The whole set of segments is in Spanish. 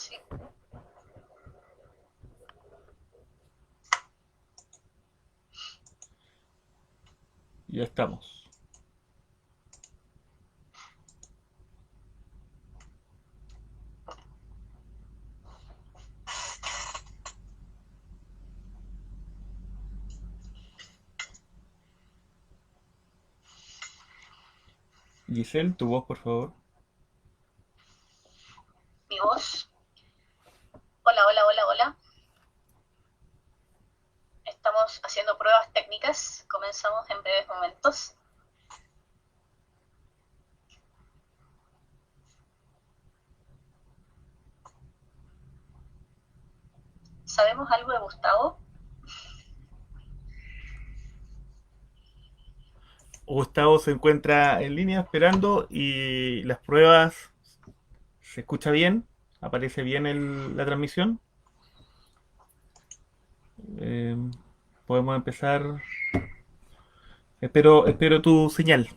Sí. Ya estamos. Giselle, tu voz, por favor. Mi voz. Hola, hola, hola, hola. Estamos haciendo pruebas técnicas. Comenzamos en breves momentos. ¿Sabemos algo de Gustavo? Gustavo se encuentra en línea esperando y las pruebas se escucha bien, aparece bien la transmisión. Eh, Podemos empezar. Espero tu señal.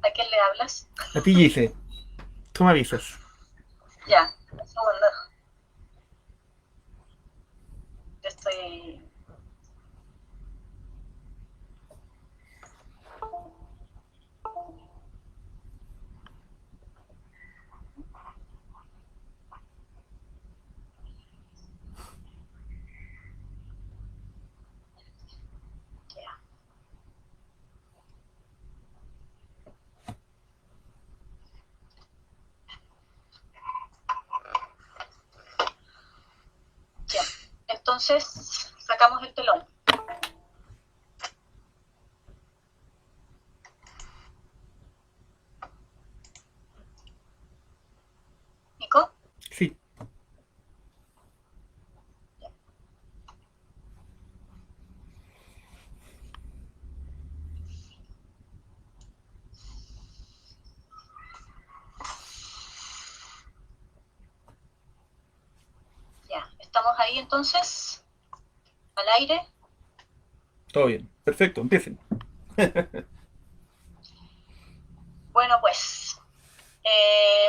¿A quién le hablas? A ti, Gise, tú me avisas. Ya, un segundo. Yo estoy. Ya. Ya. Entonces, sacamos el telón. ¿Nico? Sí, Ya. ¿Estamos ahí entonces? ¿Al aire? todo bien. Perfecto, empiecen. Bueno, pues.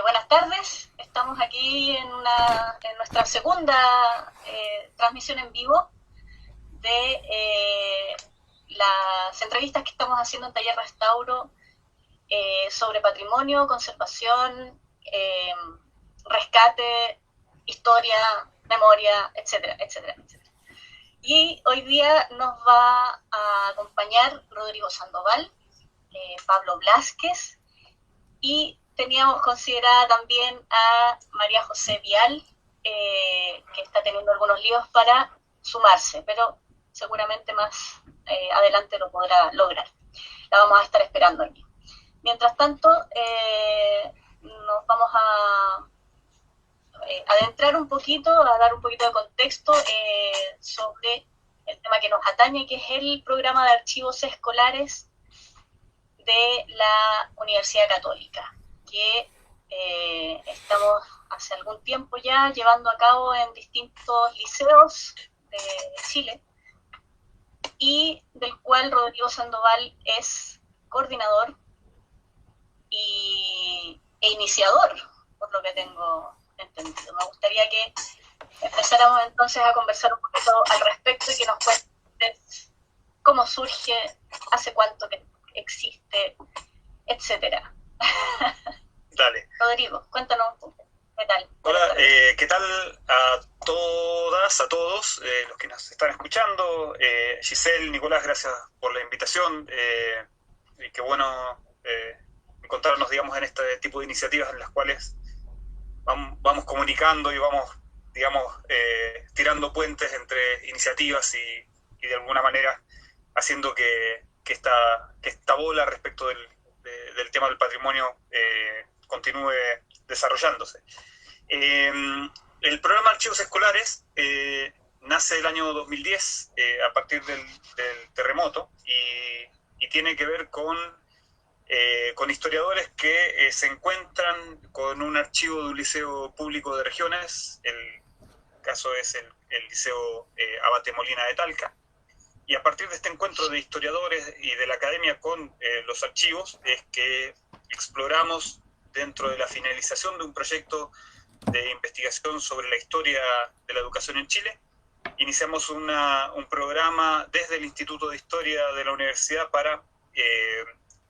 Buenas tardes. Estamos aquí en nuestra segunda transmisión en vivo de las entrevistas que estamos haciendo en Taller Restauro sobre patrimonio, conservación, rescate, historia, memoria, etcétera, etcétera, etcétera. Y hoy día nos va a acompañar Rodrigo Sandoval, Pablo Blasquez y teníamos considerada también a María José Vial, que está teniendo algunos líos para sumarse, pero seguramente más adelante lo podrá lograr. La vamos a estar esperando aquí. Mientras tanto, nos vamos a adentrar un poquito, a dar un poquito de contexto sobre el tema que nos atañe, que es el programa de archivos escolares de la Universidad Católica, que estamos hace algún tiempo ya llevando a cabo en distintos liceos de Chile y del cual Rodrigo Sandoval es coordinador e iniciador, por lo que tengo entendido. Me gustaría que empezáramos entonces a conversar un poquito al respecto y que nos cuentes cómo surge, hace cuánto que existe, etcétera. Dale. Rodrigo, cuéntanos un poco. ¿Qué tal? Hola, ¿qué tal a todas, a todos los que nos están escuchando? Giselle, Nicolás, gracias por la invitación. Y qué bueno encontrarnos, digamos, en este tipo de iniciativas en las cuales vamos comunicando y vamos, digamos, tirando puentes entre iniciativas y de alguna manera haciendo que esta bola respecto del tema del patrimonio continúe desarrollándose. El programa Archivos Escolares nace el año 2010 a partir del terremoto y tiene que ver con historiadores que se encuentran con un archivo de un liceo público de regiones, el caso es el Liceo Abate Molina de Talca, y a partir de este encuentro de historiadores y de la academia con los archivos es que exploramos dentro de la finalización de un proyecto de investigación sobre la historia de la educación en Chile. Iniciamos un programa desde el Instituto de Historia de la Universidad para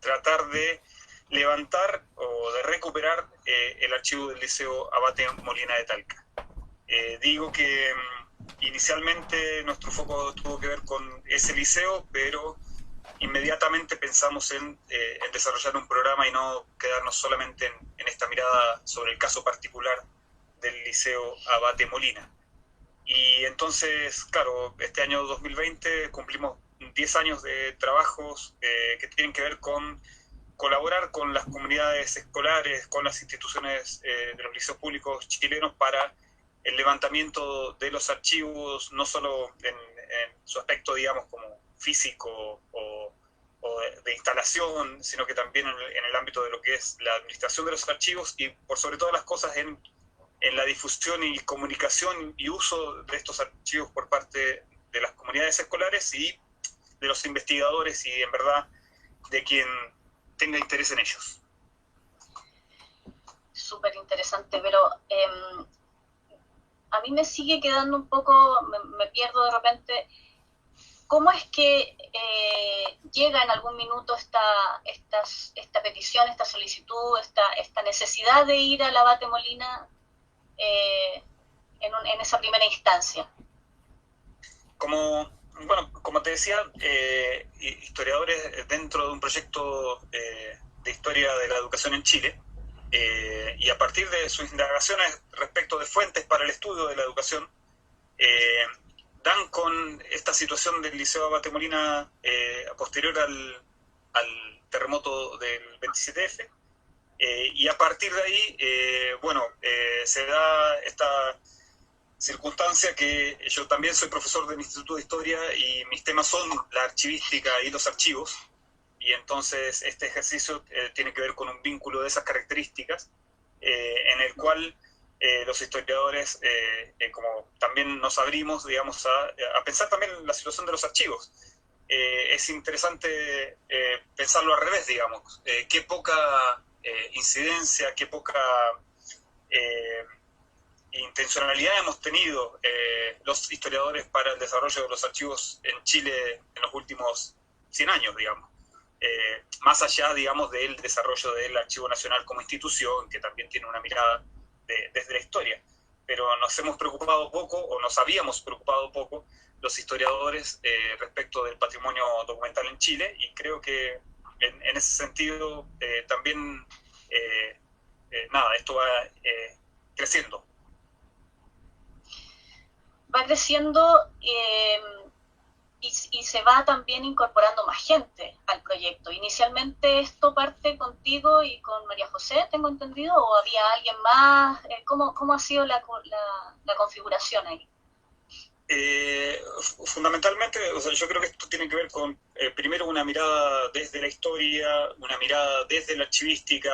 tratar de levantar o de recuperar el archivo del Liceo Abate Molina de Talca. Digo que inicialmente nuestro foco tuvo que ver con ese liceo, pero inmediatamente pensamos en desarrollar un programa y no quedarnos solamente en esta mirada sobre el caso particular del Liceo Abate Molina. Y entonces, claro, este año 2020 cumplimos 10 años de trabajos que tienen que ver con colaborar con las comunidades escolares, con las instituciones de los liceos públicos chilenos para el levantamiento de los archivos, no solo en su aspecto, digamos, como físico o de instalación, sino que también en el ámbito de lo que es la administración de los archivos y, por sobre todas las cosas, en la difusión y comunicación y uso de estos archivos por parte de las comunidades escolares y de los investigadores y, en verdad, de quien tenga interés en ellos. Súper interesante, pero a mí me sigue quedando un poco, me pierdo de repente. ¿Cómo es que llega en algún minuto esta petición, esta solicitud, esta necesidad de ir al Abate Molina en esa primera instancia? Como te decía, historiadores dentro de un proyecto de historia de la educación en Chile, y a partir de sus indagaciones respecto de fuentes para el estudio de la educación, dan con esta situación del Liceo Abate Molina posterior al terremoto del 27F, y a partir de ahí, se da esta circunstancia que yo también soy profesor del Instituto de Historia y mis temas son la archivística y los archivos, y entonces este ejercicio tiene que ver con un vínculo de esas características, en el cual los historiadores, como también nos abrimos, digamos, a pensar también en la situación de los archivos. Es interesante pensarlo al revés, digamos. Qué poca incidencia, qué poca intencionalidad hemos tenido los historiadores para el desarrollo de los archivos en Chile en los últimos 100 años, digamos. Más allá, digamos, del desarrollo del Archivo Nacional como institución, que también tiene una mirada desde la historia. Pero nos hemos preocupado poco, o nos habíamos preocupado poco, los historiadores respecto del patrimonio documental en Chile, y creo que en ese sentido también, esto va creciendo. Va creciendo y se va también incorporando más gente al proyecto. Inicialmente esto parte contigo y con María José, tengo entendido, o había alguien más. ¿Cómo ha sido la configuración ahí? Fundamentalmente, yo creo que esto tiene que ver con, primero, una mirada desde la historia, una mirada desde la archivística,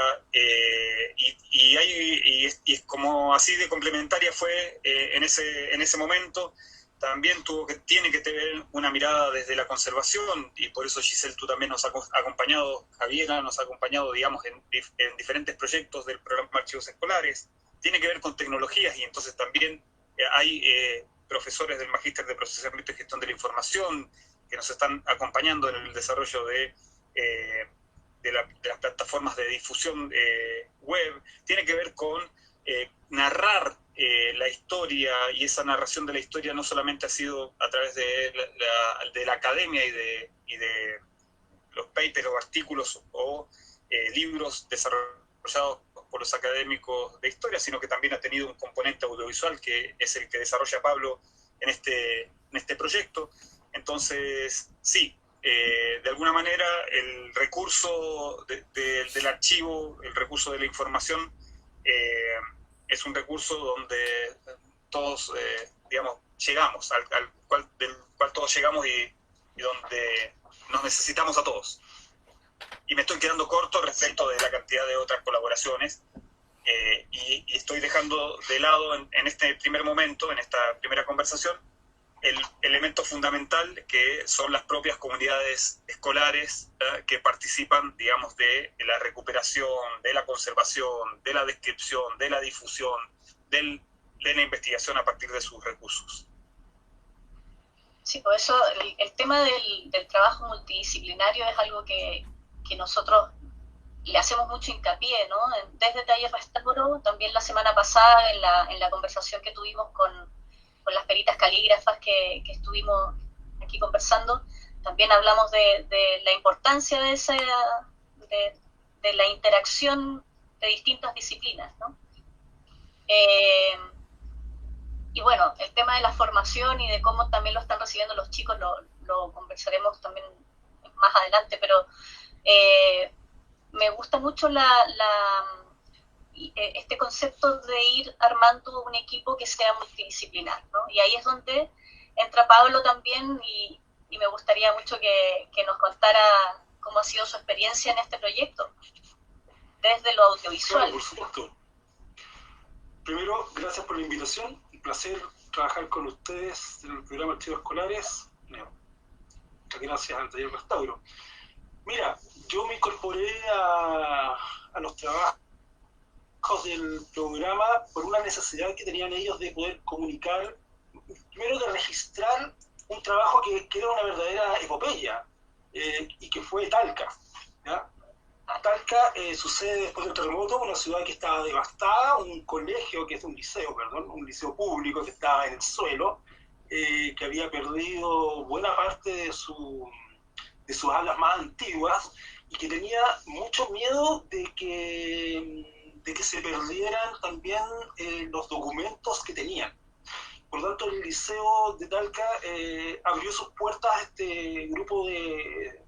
y es como así de complementaria fue en ese momento. También tiene que tener una mirada desde la conservación, y por eso, Giselle, tú también nos has acompañado, Javiera nos ha acompañado, digamos, en diferentes proyectos del programa Archivos Escolares. Tiene que ver con tecnologías, y entonces también hay profesores del Magíster de Procesamiento y Gestión de la Información que nos están acompañando en el desarrollo de las plataformas de difusión web. Tiene que ver con narrar la historia, y esa narración de la historia no solamente ha sido a través de la academia y de los papers o artículos o libros desarrollados por los académicos de historia, sino que también ha tenido un componente audiovisual que es el que desarrolla Pablo en este proyecto. Entonces, sí, de alguna manera el recurso del archivo, el recurso de la información, es un recurso donde todos, llegamos, del cual todos llegamos y donde nos necesitamos a todos. Y me estoy quedando corto respecto de la cantidad de otras colaboraciones, y estoy dejando de lado en este primer momento, en esta primera conversación, el elemento fundamental que son las propias comunidades escolares que participan, digamos, de la recuperación, de la conservación, de la descripción, de la difusión, de la investigación a partir de sus recursos. Sí, por eso el tema del trabajo multidisciplinario es algo que nosotros le hacemos mucho hincapié, ¿no? Desde Taller Restauro, también la semana pasada en la conversación que tuvimos con las peritas calígrafas que estuvimos aquí conversando, también hablamos de la importancia de la interacción de distintas disciplinas, ¿no? Y bueno, el tema de la formación y de cómo también lo están recibiendo los chicos lo conversaremos también más adelante, pero me gusta mucho este concepto de ir armando un equipo que sea multidisciplinar, ¿no? Y ahí es donde entra Pablo también y me gustaría mucho que nos contara cómo ha sido su experiencia en este proyecto, desde lo audiovisual. Claro, por supuesto. Primero, gracias por la invitación. Un placer trabajar con ustedes en el programa Archivos Escolares. Gracias al Taller Restauro. Mira, yo me incorporé a los trabajos del programa por una necesidad que tenían ellos de poder comunicar, primero de registrar un trabajo que era una verdadera epopeya, y que fue Talca, ¿ya? Talca sucede después del terremoto, una ciudad que estaba devastada, un colegio, que es un liceo público que estaba en el suelo, que había perdido buena parte de sus alas más antiguas y que tenía mucho miedo de que se perdieran también los documentos que tenían. Por lo tanto, el Liceo de Talca abrió sus puertas a este grupo del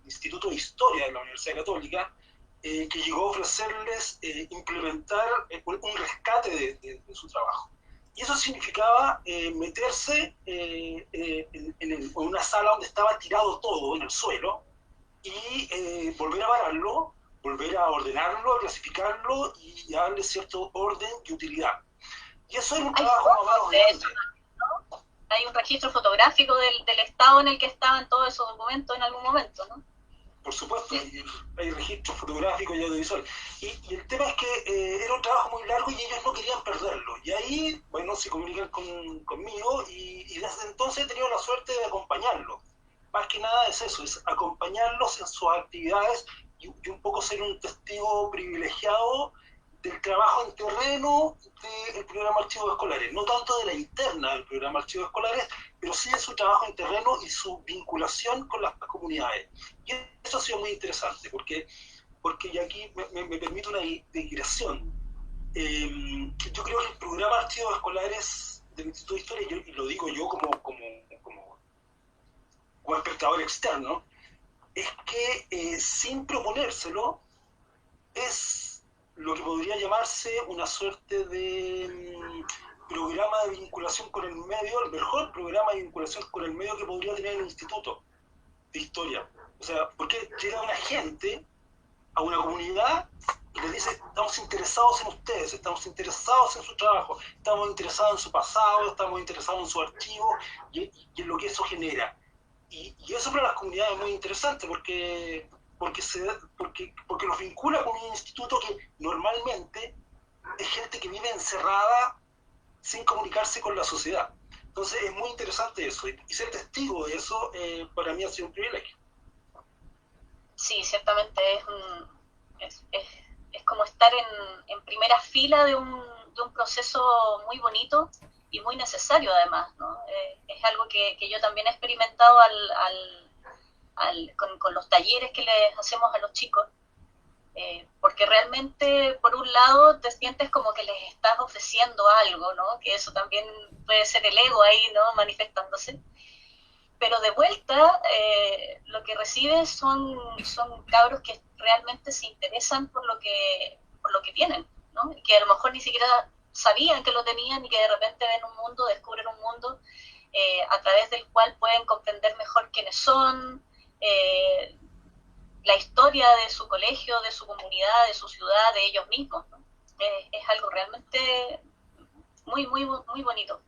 Instituto de Historia de la Universidad Católica, que llegó a ofrecerles implementar un rescate de su trabajo. Y eso significaba meterse en una sala donde estaba tirado todo en el suelo y volver a pararlo, volver a ordenarlo, a clasificarlo y a darle cierto orden y utilidad. Y eso era un trabajo más o menos grande. ¿No? Hay un registro fotográfico del estado en el que estaban todos esos documentos en algún momento, ¿no? Por supuesto, hay registros fotográficos y audiovisuales. Y el tema es que era un trabajo muy largo y ellos no querían perderlo. Y ahí, bueno, se comunican conmigo y desde entonces he tenido la suerte de acompañarlos. Más que nada es eso, es acompañarlos en sus actividades y un poco ser un testigo privilegiado del trabajo en terreno del programa Archivos Escolares. No tanto de la interna del programa Archivos Escolares, pero sí de su trabajo en terreno y su vinculación con las comunidades. Y eso ha sido muy interesante, porque y aquí me permite una digresión. Yo creo que el programa Archivos Escolares del Instituto de Historia, y lo digo yo como espectador externo, es que sin proponérselo, es lo que podría llamarse una suerte de programa de vinculación con el medio, el mejor programa de vinculación con el medio que podría tener el Instituto de Historia. O sea, porque llega una gente a una comunidad y les dice, estamos interesados en ustedes, estamos interesados en su trabajo, estamos interesados en su pasado, estamos interesados en su archivo y en lo que eso genera. Y eso para las comunidades es muy interesante porque los vincula con un instituto que normalmente es gente que vive encerrada sin comunicarse con la sociedad. Entonces es muy interesante eso, y ser testigo de eso para mí ha sido un privilegio. Sí, ciertamente es como estar en primera fila de un proceso muy bonito y muy necesario además, ¿no? Es algo que yo también he experimentado con los talleres que les hacemos a los chicos, porque realmente por un lado te sientes como que les estás ofreciendo algo, ¿no? Que eso también puede ser el ego ahí, ¿no? Manifestándose, pero de vuelta lo que recibes son cabros que realmente se interesan por lo que tienen, ¿no? Y que a lo mejor ni siquiera sabían que lo tenían y que de repente descubren un mundo a través del cual pueden comprender mejor quiénes son, la historia de su colegio, de su comunidad, de su ciudad, de ellos mismos, ¿no? Es algo realmente muy, muy, muy bonito.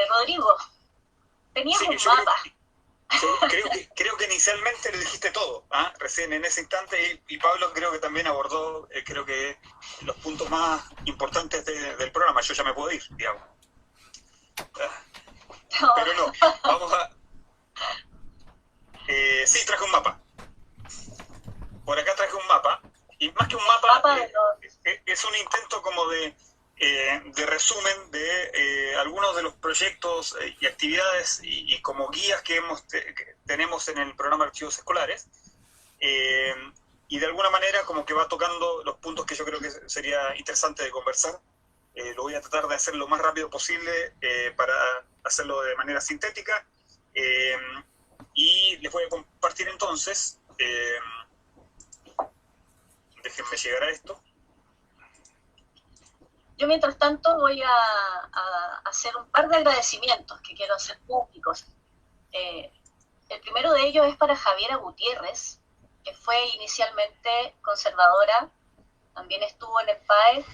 Rodrigo, tenías Sí, un yo mapa. creo que inicialmente lo dijiste todo, recién en ese instante, y Pablo creo que también abordó, creo que los puntos más importantes del programa. Yo ya me puedo ir, digamos. Pero no, vamos a... sí, traje un mapa. Por acá traje un mapa, y más que un mapa, es un intento como de resumen de algunos de los proyectos y actividades y como guías que tenemos en el programa de Archivos Escolares, y de alguna manera como que va tocando los puntos que yo creo que sería interesante de conversar. Lo voy a tratar de hacer lo más rápido posible para hacerlo de manera sintética, y les voy a compartir entonces, déjenme llegar a esto. Yo mientras tanto voy a hacer un par de agradecimientos que quiero hacer públicos. El primero de ellos es para Javiera Gutiérrez, que fue inicialmente conservadora, también estuvo en el PAE,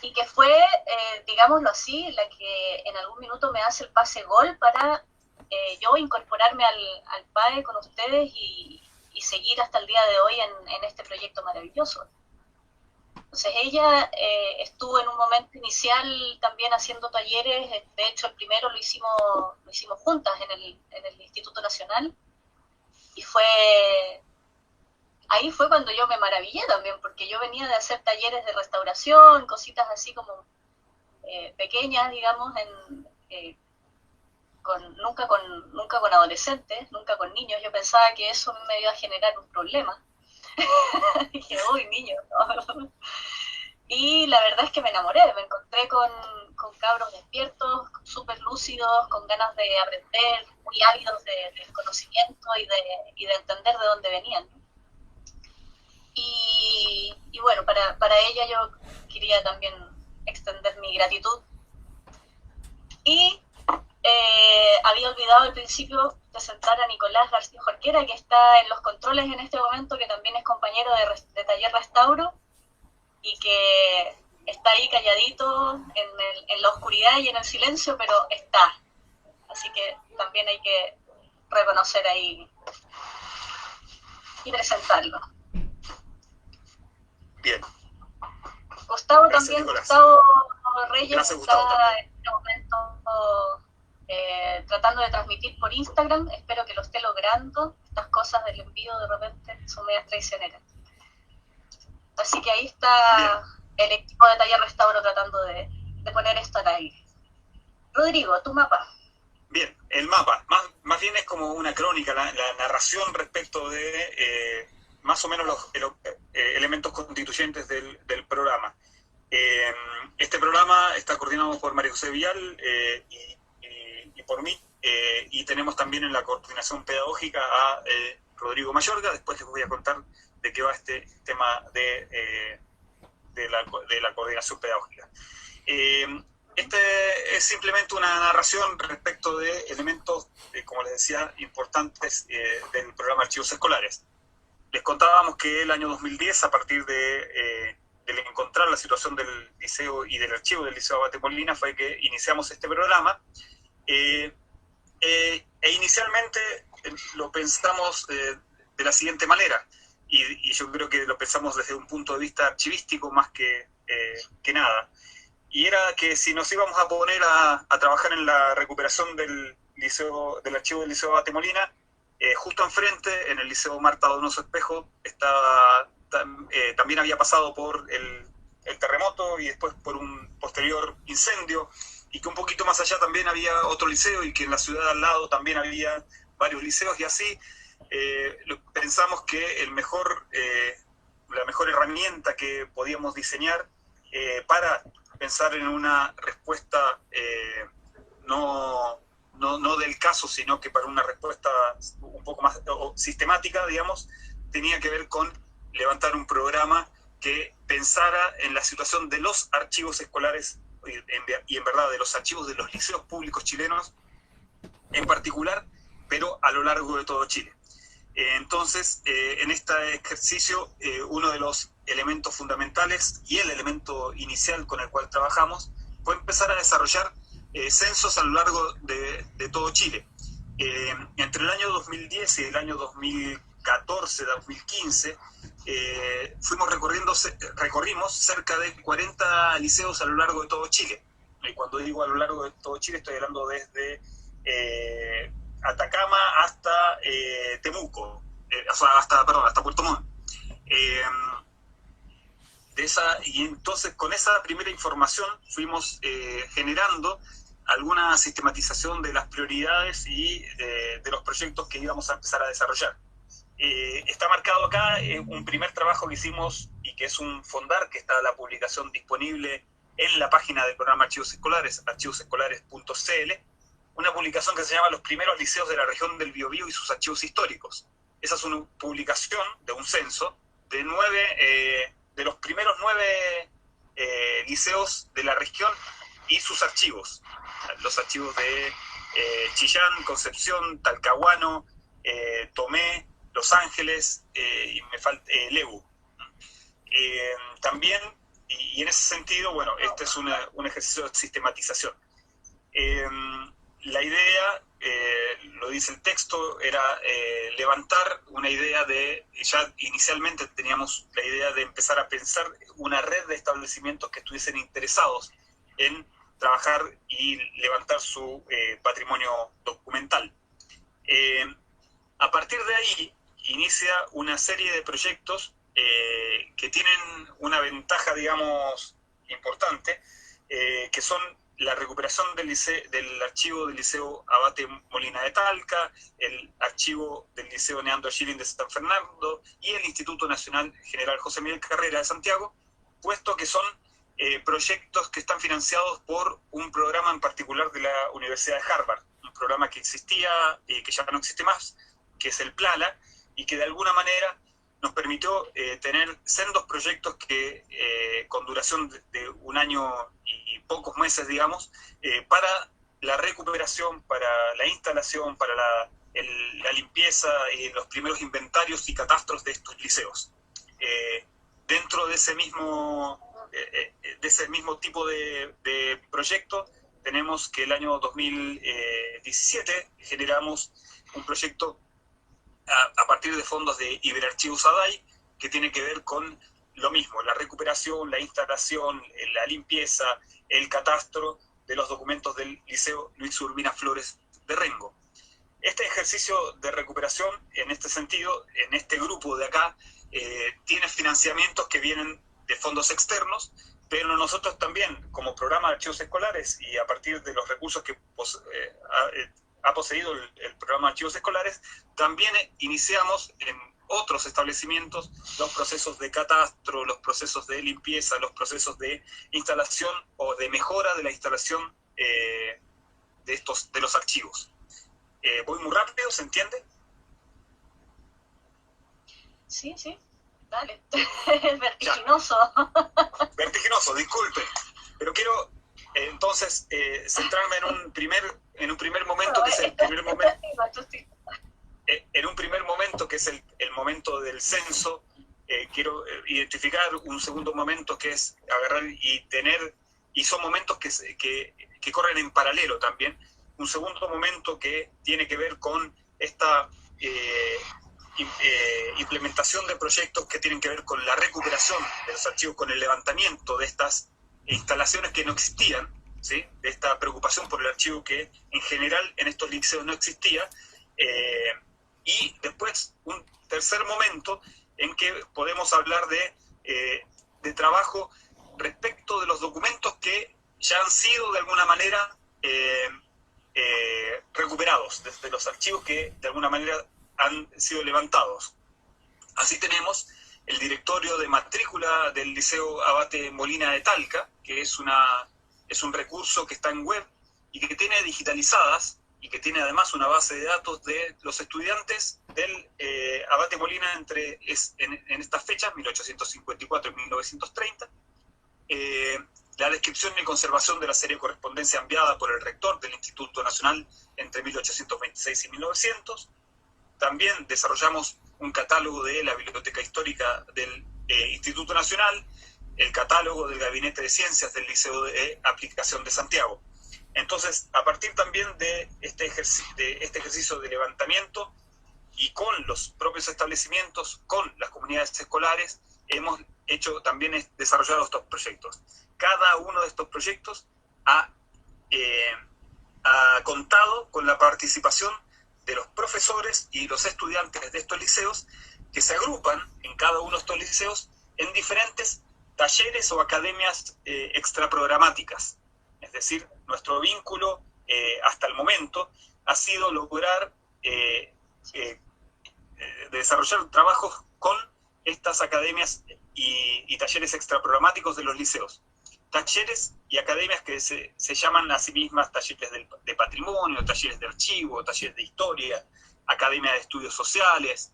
y que fue, digámoslo así, la que en algún minuto me hace el pase gol para yo incorporarme al PAE con ustedes y seguir hasta el día de hoy en este proyecto maravilloso. Entonces ella estuvo en un momento inicial también haciendo talleres. De hecho el primero lo hicimos juntas en el Instituto Nacional, y ahí fue cuando yo me maravillé también, porque yo venía de hacer talleres de restauración, cositas así como pequeñas, digamos, nunca con adolescentes, nunca con niños. Yo pensaba que eso me iba a generar un problema. Dije, uy, niño. Y la verdad es que me enamoré, me encontré con cabros despiertos, súper lúcidos, con ganas de aprender, muy ávidos del conocimiento y de entender de dónde venían. Y bueno, para ella yo quería también extender mi gratitud. Y había olvidado al principio presentar a Nicolás García Jorquera, que está en los controles en este momento, que también es compañero de Taller Restauro y que está ahí calladito en la oscuridad y en el silencio, pero está. Así que también hay que reconocer ahí y presentarlo. Bien. Gustavo Gracias, también, Nicolás. Gustavo Reyes. Gracias, Gustavo, está también. en este momento tratando de transmitir por Instagram. Espero que lo esté logrando. Estas cosas del envío de repente son medias traicioneras. Así que ahí está el equipo de Taller Restauro tratando de poner esto al aire. Rodrigo, tu mapa. Bien, el mapa, más bien es como una crónica, la narración respecto de más o menos los elementos constituyentes del programa. Este programa está coordinado por María José Vial y por mí, y tenemos también en la coordinación pedagógica a Rodrigo Mayorga. Después les voy a contar de qué va este tema de la coordinación pedagógica. Este es simplemente una narración respecto de elementos, como les decía, importantes del programa Archivos Escolares. Les contábamos que el año 2010, a partir del encontrar la situación del liceo y del archivo del Liceo Abate Molina, fue que iniciamos este programa. Inicialmente lo pensamos de la siguiente manera, y yo creo que lo pensamos desde un punto de vista archivístico más que nada. Y era que si nos íbamos a poner a trabajar en la recuperación del archivo del Liceo Abate Molina, justo enfrente, en el Liceo Marta Donoso Espejo, también había pasado por el terremoto y después por un posterior incendio, y que un poquito más allá también había otro liceo, y que en la ciudad al lado también había varios liceos, y así pensamos que la mejor herramienta que podíamos diseñar para pensar en una respuesta no del caso, sino que para una respuesta un poco más sistemática, digamos, tenía que ver con levantar un programa que pensara en la situación de los archivos escolares y en verdad de los archivos de los liceos públicos chilenos en particular, pero a lo largo de todo Chile. Entonces, en este ejercicio, uno de los elementos fundamentales y el elemento inicial con el cual trabajamos fue empezar a desarrollar censos a lo largo de todo Chile. Entre el año 2010 y el año 2014-2015 recorrimos cerca de 40 liceos a lo largo de todo Chile. Y cuando digo a lo largo de todo Chile estoy hablando desde Atacama hasta Temuco, hasta Puerto Montt. Y entonces con esa primera información fuimos generando alguna sistematización de las prioridades y de los proyectos que íbamos a empezar a desarrollar. Está marcado acá un primer trabajo que hicimos y que es un fondar, que está la publicación disponible en la página del programa Archivos Escolares, archivosescolares.cl, una publicación que se llama Los primeros liceos de la región del Biobío y sus archivos históricos. Esa es una publicación de un censo de los primeros 9 liceos de la región y sus archivos. Los archivos de Chillán, Concepción, Talcahuano, Tomé, Los Ángeles y me falta Lebu. También, y en ese sentido, bueno, este es un ejercicio de sistematización. La idea, lo dice el texto, era levantar una idea ya inicialmente teníamos la idea de empezar a pensar una red de establecimientos que estuviesen interesados en trabajar y levantar su patrimonio documental. A partir de ahí inicia una serie de proyectos que tienen una ventaja, digamos, importante, que son la recuperación del archivo del Liceo Abate Molina de Talca, el archivo del Liceo Neandro Schilling de San Fernando y el Instituto Nacional General José Miguel Carrera de Santiago, puesto que son proyectos que están financiados por un programa en particular de la Universidad de Harvard, un programa que existía y que ya no existe más, que es el PLALA, y que de alguna manera nos permitió tener sendos proyectos que con duración de un año y pocos meses, digamos, para la recuperación, para la instalación, para la limpieza y los primeros inventarios y catastros de estos liceos. Dentro de ese mismo tipo de proyecto, tenemos que el año 2017 generamos un proyecto a partir de fondos de Iberarchivos ADAI, que tiene que ver con lo mismo, la recuperación, la instalación, la limpieza, el catastro de los documentos del Liceo Luis Urbina Flores de Rengo. Este ejercicio de recuperación, en este sentido, en este grupo de acá, tiene financiamientos que vienen de fondos externos, pero nosotros también, como programa de archivos escolares y a partir de los recursos que ha poseído el programa de archivos escolares, también iniciamos en otros establecimientos los procesos de catastro, los procesos de limpieza, los procesos de instalación o de mejora de la instalación de los archivos. ¿Voy muy rápido? ¿Se entiende? Sí, dale. Es vertiginoso. Vertiginoso, disculpe. Pero quiero entonces centrarme en un primer momento, que es el primer momento. En un primer momento, que es el momento del censo, quiero identificar un segundo momento que es agarrar y son momentos que corren en paralelo también. Un segundo momento que tiene que ver con esta implementación de proyectos que tienen que ver con la recuperación de los archivos, con el levantamiento de estas instalaciones que no existían, ¿sí? De esta preocupación por el archivo que en general en estos liceos no existía. Y después un tercer momento en que podemos hablar de trabajo respecto de los documentos que ya han sido de alguna manera recuperados, desde los archivos que de alguna manera han sido levantados. Así tenemos el directorio de matrícula del Liceo Abate Molina de Talca, que es un recurso que está en web y que tiene digitalizadas y que tiene además una base de datos de los estudiantes del Abate Molina en estas fechas, 1854 y 1930. La descripción y conservación de la serie de correspondencia enviada por el rector del Instituto Nacional entre 1826 y 1900. También desarrollamos un catálogo de la Biblioteca Histórica del Instituto Nacional, el catálogo del Gabinete de Ciencias del Liceo de Aplicación de Santiago. Entonces, a partir también de este ejercicio de levantamiento y con los propios establecimientos, con las comunidades escolares, hemos desarrollado estos proyectos. Cada uno de estos proyectos ha contado con la participación de los profesores y los estudiantes de estos liceos, que se agrupan en cada uno de estos liceos en diferentes talleres o academias extraprogramáticas. Es decir, nuestro vínculo hasta el momento ha sido lograr desarrollar trabajos con estas academias y talleres extraprogramáticos de los liceos. Talleres y academias que se llaman a sí mismas talleres de patrimonio, talleres de archivo, talleres de historia, academia de estudios sociales,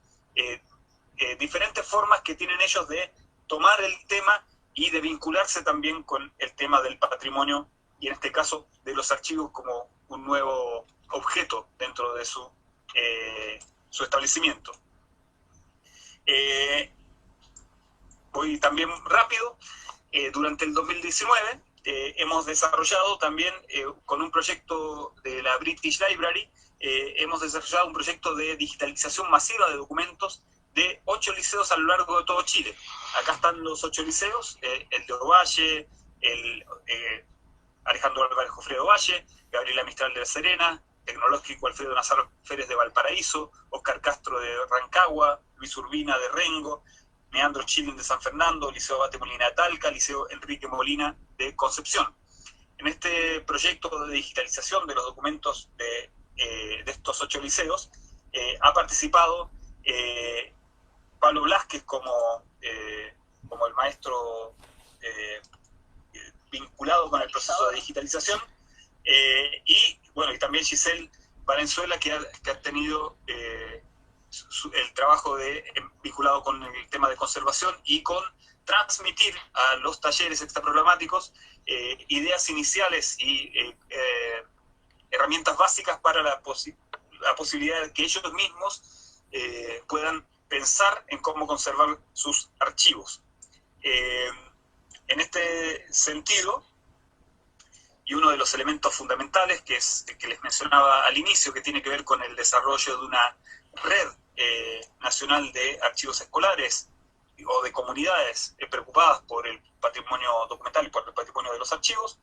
diferentes formas que tienen ellos de tomar el tema y de vincularse también con el tema del patrimonio, y en este caso de los archivos como un nuevo objeto dentro de su establecimiento. Voy también rápido. Durante el 2019 hemos desarrollado también con un proyecto de la British Library, hemos desarrollado un proyecto de digitalización masiva de documentos de 8 liceos a lo largo de todo Chile. Acá están los 8 liceos, el de Ovalle, Alejandro Álvarez Jofre de Ovalle, Gabriela Mistral de La Serena, Tecnológico Alfredo Nazaro Férez de Valparaíso, Oscar Castro de Rancagua, Luis Urbina de Rengo, Meandro Chilin de San Fernando, Liceo Abate Molina de Talca, Liceo Enrique Molina de Concepción. En este proyecto de digitalización de los documentos de estos 8 liceos ha participado Pablo Blázquez como el maestro vinculado con el proceso de digitalización, y también Giselle Valenzuela, que ha tenido el trabajo vinculado con el tema de conservación y con transmitir a los talleres extraprogramáticos ideas iniciales y herramientas básicas para la posibilidad de que ellos mismos puedan pensar en cómo conservar sus archivos. En este sentido, y uno de los elementos fundamentales que les mencionaba al inicio, que tiene que ver con el desarrollo de una red nacional de archivos escolares o de comunidades preocupadas por el patrimonio documental y por el patrimonio de los archivos,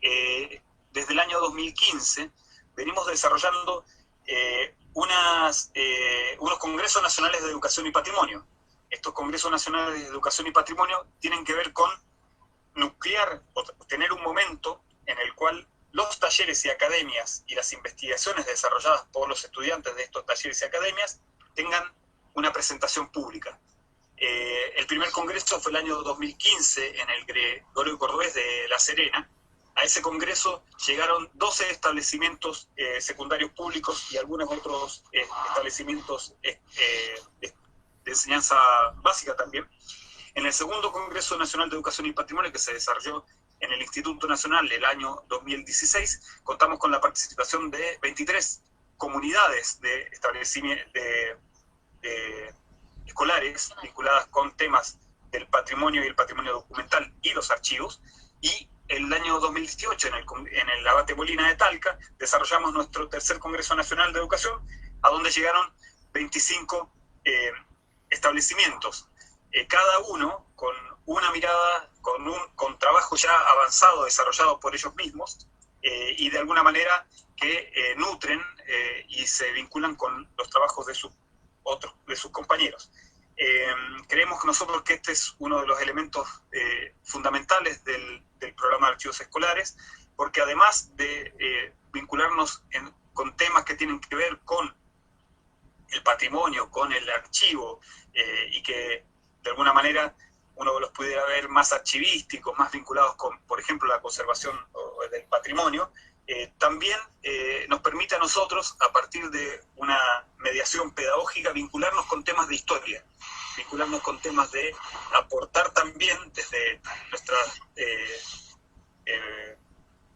desde el año 2015 venimos desarrollando unos congresos nacionales de educación y patrimonio. Estos congresos nacionales de educación y patrimonio tienen que ver con nuclear o tener un momento en el cual los talleres y academias y las investigaciones desarrolladas por los estudiantes de estos talleres y academias tengan una presentación pública. El primer congreso fue el año 2015 en el Gregorio Cordovés de La Serena. A ese congreso llegaron 12 establecimientos secundarios públicos y algunos otros establecimientos de enseñanza básica también. En el segundo Congreso Nacional de Educación y Patrimonio, que se desarrolló en el Instituto Nacional el año 2016, contamos con la participación de 23 comunidades de establecimientos escolares vinculadas con temas del patrimonio y el patrimonio documental y los archivos. Y el año 2018, en el Abate Molina de Talca, desarrollamos nuestro tercer Congreso Nacional de Educación, a donde llegaron 25 establecimientos, cada uno con una mirada, con trabajo ya avanzado, desarrollado por ellos mismos, y de alguna manera que nutren y se vinculan con los trabajos de sus compañeros. Creemos nosotros que este es uno de los elementos fundamentales del programa de archivos escolares, porque además de vincularnos con temas que tienen que ver con el patrimonio, con el archivo, y que de alguna manera uno los pudiera ver más archivísticos, más vinculados con, por ejemplo, la conservación del patrimonio, también nos permite a nosotros, a partir de una mediación pedagógica, vincularnos con temas de historia, vincularnos con temas de aportar también desde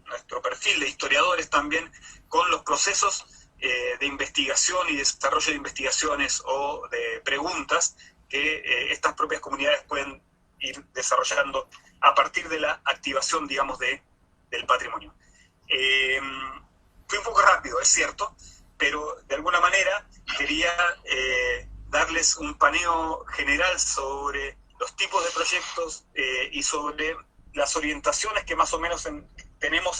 nuestro perfil de historiadores también con los procesos de investigación y desarrollo de investigaciones o de preguntas que estas propias comunidades pueden ir desarrollando a partir de la activación, digamos, del patrimonio. Fui un poco rápido, es cierto, pero de alguna manera quería darles un paneo general sobre los tipos de proyectos y sobre las orientaciones que más o menos tenemos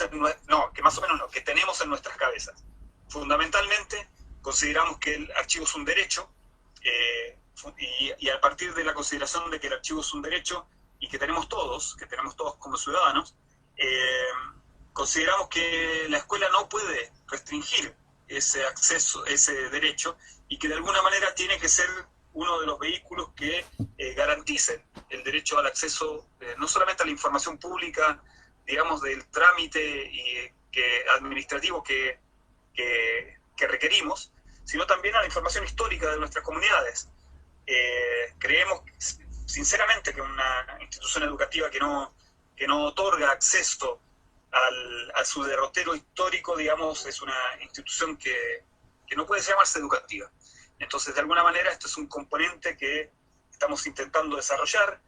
que tenemos en nuestras cabezas. Fundamentalmente, consideramos que el archivo es un derecho, y a partir de la consideración de que el archivo es un derecho y que tenemos todos como ciudadanos, consideramos que la escuela no puede restringir ese acceso, ese derecho, y que de alguna manera tiene que ser uno de los vehículos que garanticen el derecho al acceso, no solamente a la información pública, digamos, del trámite administrativo que requerimos, sino también a la información histórica de nuestras comunidades. Creemos sinceramente que una institución educativa que no otorga acceso a su derrotero histórico, digamos, es una institución que no puede llamarse educativa. Entonces, de alguna manera, esto es un componente que estamos intentando desarrollar.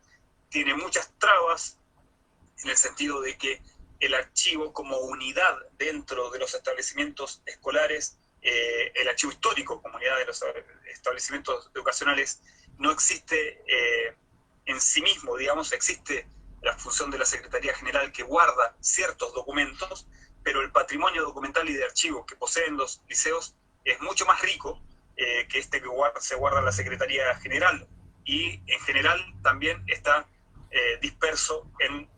Tiene muchas trabas, en el sentido de que el archivo como unidad dentro de los establecimientos escolares, el archivo histórico como unidad de los establecimientos educacionales, no existe en sí mismo, digamos. Existe la función de la Secretaría General que guarda ciertos documentos, pero el patrimonio documental y de archivos que poseen los liceos es mucho más rico que este que se guarda en la Secretaría General, y en general también está disperso en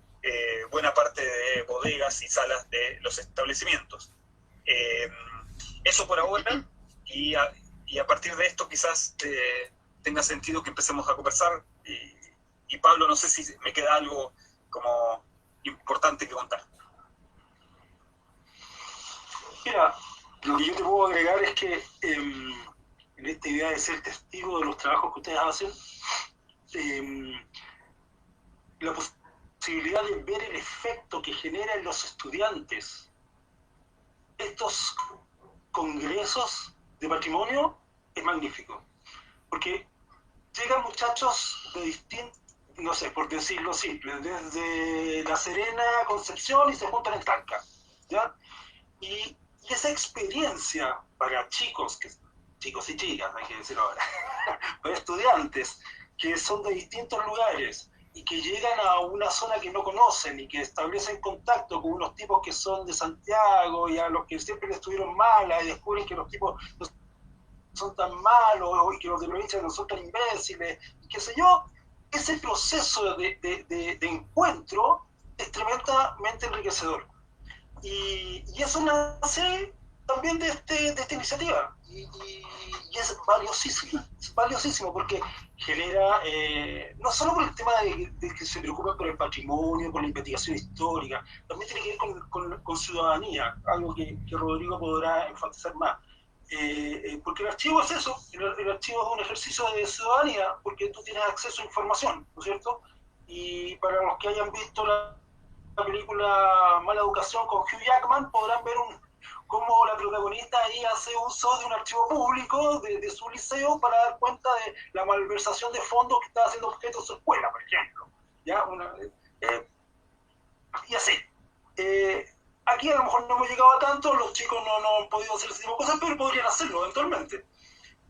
buena parte de bodegas y salas de los establecimientos. Eso por ahora, y a partir de esto quizás tenga sentido que empecemos a conversar, y Pablo, no sé si me queda algo como importante que contar. Mira, lo que yo te puedo agregar es que en esta idea de ser testigo de los trabajos que ustedes hacen, la posibilidad de ver el efecto que genera en los estudiantes estos congresos de patrimonio es magnífico, porque llegan muchachos de distintos, no sé, por decirlo simple, desde La Serena a Concepción, y se juntan en Talca, ¿ya? Y esa experiencia para chicos y chicas, hay que decirlo ahora, para estudiantes que son de distintos lugares y que llegan a una zona que no conocen y que establecen contacto con unos tipos que son de Santiago y a los que siempre les estuvieron malas, y descubren que los tipos no son tan malos y que los de provincia no son tan imbéciles, y qué sé yo. Ese proceso de encuentro es tremendamente enriquecedor. Y eso nace también de esta iniciativa. Y es valiosísimo porque genera, no solo por el tema de que se preocupan por el patrimonio, por la investigación histórica, también tiene que ver con ciudadanía, algo que Rodrigo podrá enfatizar más. Porque el archivo es eso, el archivo es un ejercicio de ciudadanía, porque tú tienes acceso a información, ¿no es cierto? Y para los que hayan visto la película Mala Educación con Hugh Jackman, podrán ver cómo la protagonista ahí hace uso de un archivo público de su liceo para dar cuenta de la malversación de fondos que estaba haciendo objeto de su escuela, por ejemplo. ¿Ya? Y así. Aquí a lo mejor no hemos llegado a tanto, los chicos no han podido hacer ese tipo de cosas, pero podrían hacerlo eventualmente.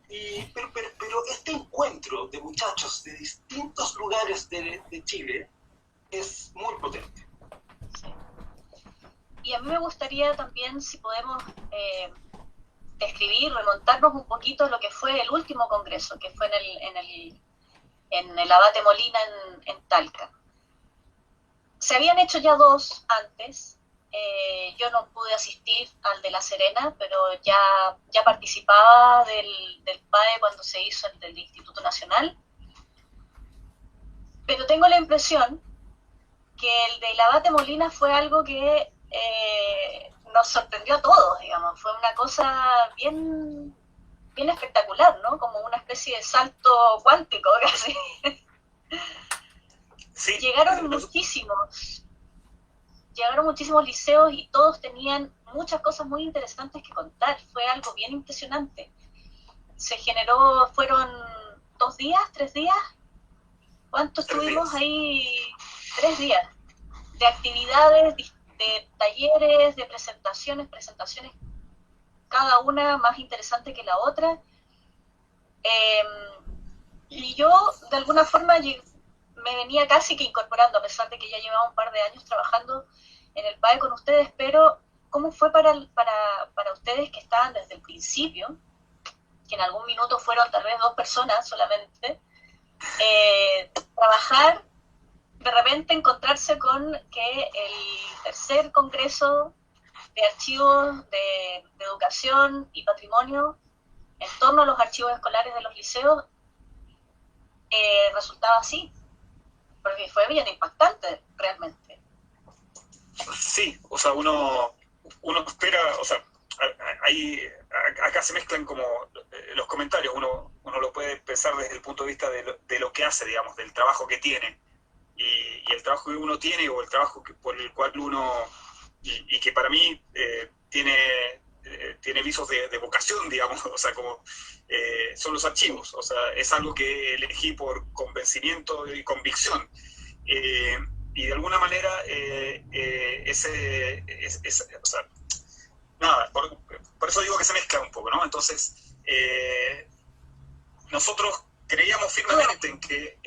Pero este encuentro de muchachos de distintos lugares de Chile es muy potente. Sí. Y a mí me gustaría también, si podemos describir, remontarnos un poquito a lo que fue el último congreso, que fue en el Abate Molina en Talca. Se habían hecho ya dos antes. Yo no pude asistir al de La Serena, pero ya participaba del PAE cuando se hizo el del Instituto Nacional. Pero tengo la impresión que el de Abate Molina fue algo que nos sorprendió a todos, digamos. Fue una cosa bien espectacular, ¿no? Como una especie de salto cuántico, casi. Sí, Llegaron muchísimos liceos y todos tenían muchas cosas muy interesantes que contar. Fue algo bien impresionante. Fueron 2 días, 3 días. ¿Cuánto estuvimos ahí? 3 días de actividades de talleres, de presentaciones, cada una más interesante que la otra. Y yo, de alguna forma, me venía casi que incorporando, a pesar de que ya llevaba un par de años trabajando en el PAE con ustedes, pero ¿cómo fue para ustedes que estaban desde el principio, que en algún minuto fueron tal vez 2 personas solamente, trabajar, de repente encontrarse con que el tercer congreso de archivos de educación y patrimonio en torno a los archivos escolares de los liceos resultaba así? Porque fue bien impactante, realmente. Sí, o sea, uno espera, o sea, acá se mezclan como los comentarios, uno lo puede pensar desde el punto de vista de lo que hace, digamos, del trabajo que tiene, y el trabajo que uno tiene, o el trabajo por el cual uno, y que para mí tiene visos de vocación, digamos, o sea, como son los archivos, o sea, es algo que elegí por convencimiento y convicción. Y de alguna manera o sea, nada, por eso digo que se mezcla un poco, ¿no? Entonces, nosotros creíamos firmemente en que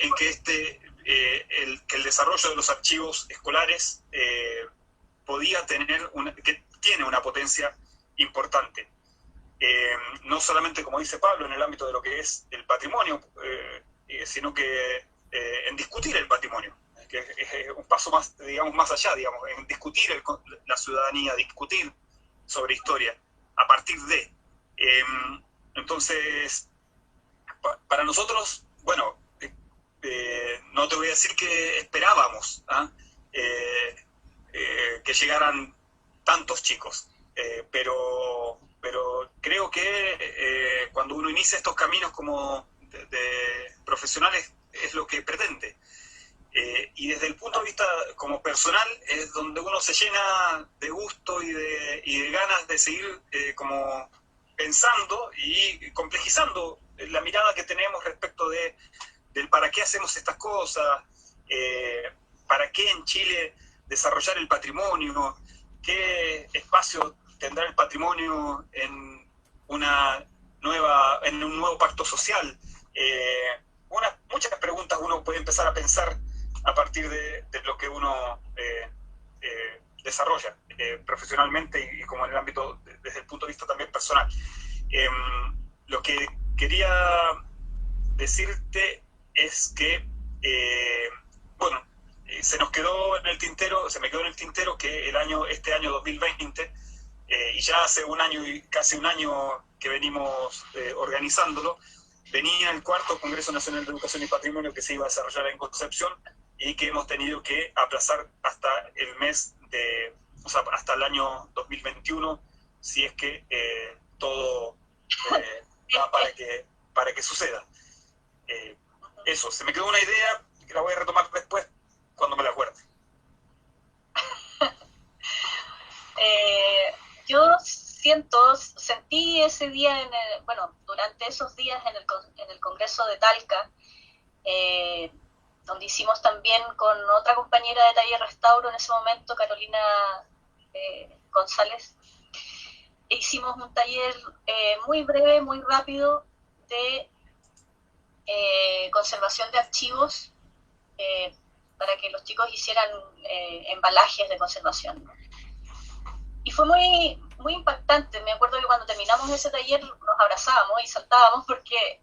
el desarrollo de los archivos escolares podía tener que tiene una potencia importante. No solamente, como dice Pablo, en el ámbito de lo que es el patrimonio, sino que en discutir el patrimonio, que es un paso más, digamos, más allá, digamos, en discutir la ciudadanía, discutir sobre historia, a partir de. Entonces, para nosotros, bueno, no te voy a decir que esperábamos que llegaran tantos chicos, pero creo que cuando uno inicia estos caminos como de profesionales es lo que pretende. Y desde el punto de vista como personal es donde uno se llena de gusto y de ganas de seguir como pensando y complejizando la mirada que tenemos respecto del para qué hacemos estas cosas, para qué en Chile desarrollar el patrimonio, qué espacio tendrá el patrimonio en un nuevo pacto social. Muchas preguntas uno puede empezar a pensar a partir de lo que uno desarrolla profesionalmente y como en el ámbito, desde el punto de vista también personal. Lo que quería decirte es que, bueno, se me quedó en el tintero que este año 2020, y ya hace casi un año que venimos organizándolo, venía el 4º Congreso Nacional de Educación y Patrimonio que se iba a desarrollar en Concepción y que hemos tenido que aplazar hasta hasta el año 2021, si es que todo va para que suceda. Eso, se me quedó una idea que la voy a retomar después cuando me la acuerde. Yo sentí ese día, durante esos días en el Congreso de Talca, donde hicimos también con otra compañera de Taller Restauro en ese momento, Carolina González, hicimos un taller muy breve, muy rápido, de conservación de archivos, para que los chicos hicieran embalajes de conservación, ¿no? Y fue muy, muy impactante. Me acuerdo que cuando terminamos ese taller nos abrazábamos y saltábamos porque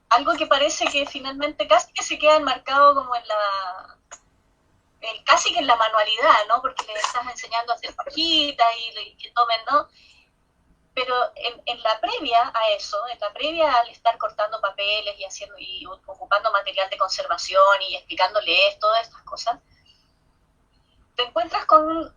algo que parece que finalmente casi que se queda enmarcado como casi que en la manualidad, ¿no? Porque les estás enseñando a hacer pajitas y que tomen, ¿no? Pero en la previa a eso, en la previa al estar cortando papeles y ocupando material de conservación y explicándoles todas estas cosas, te encuentras con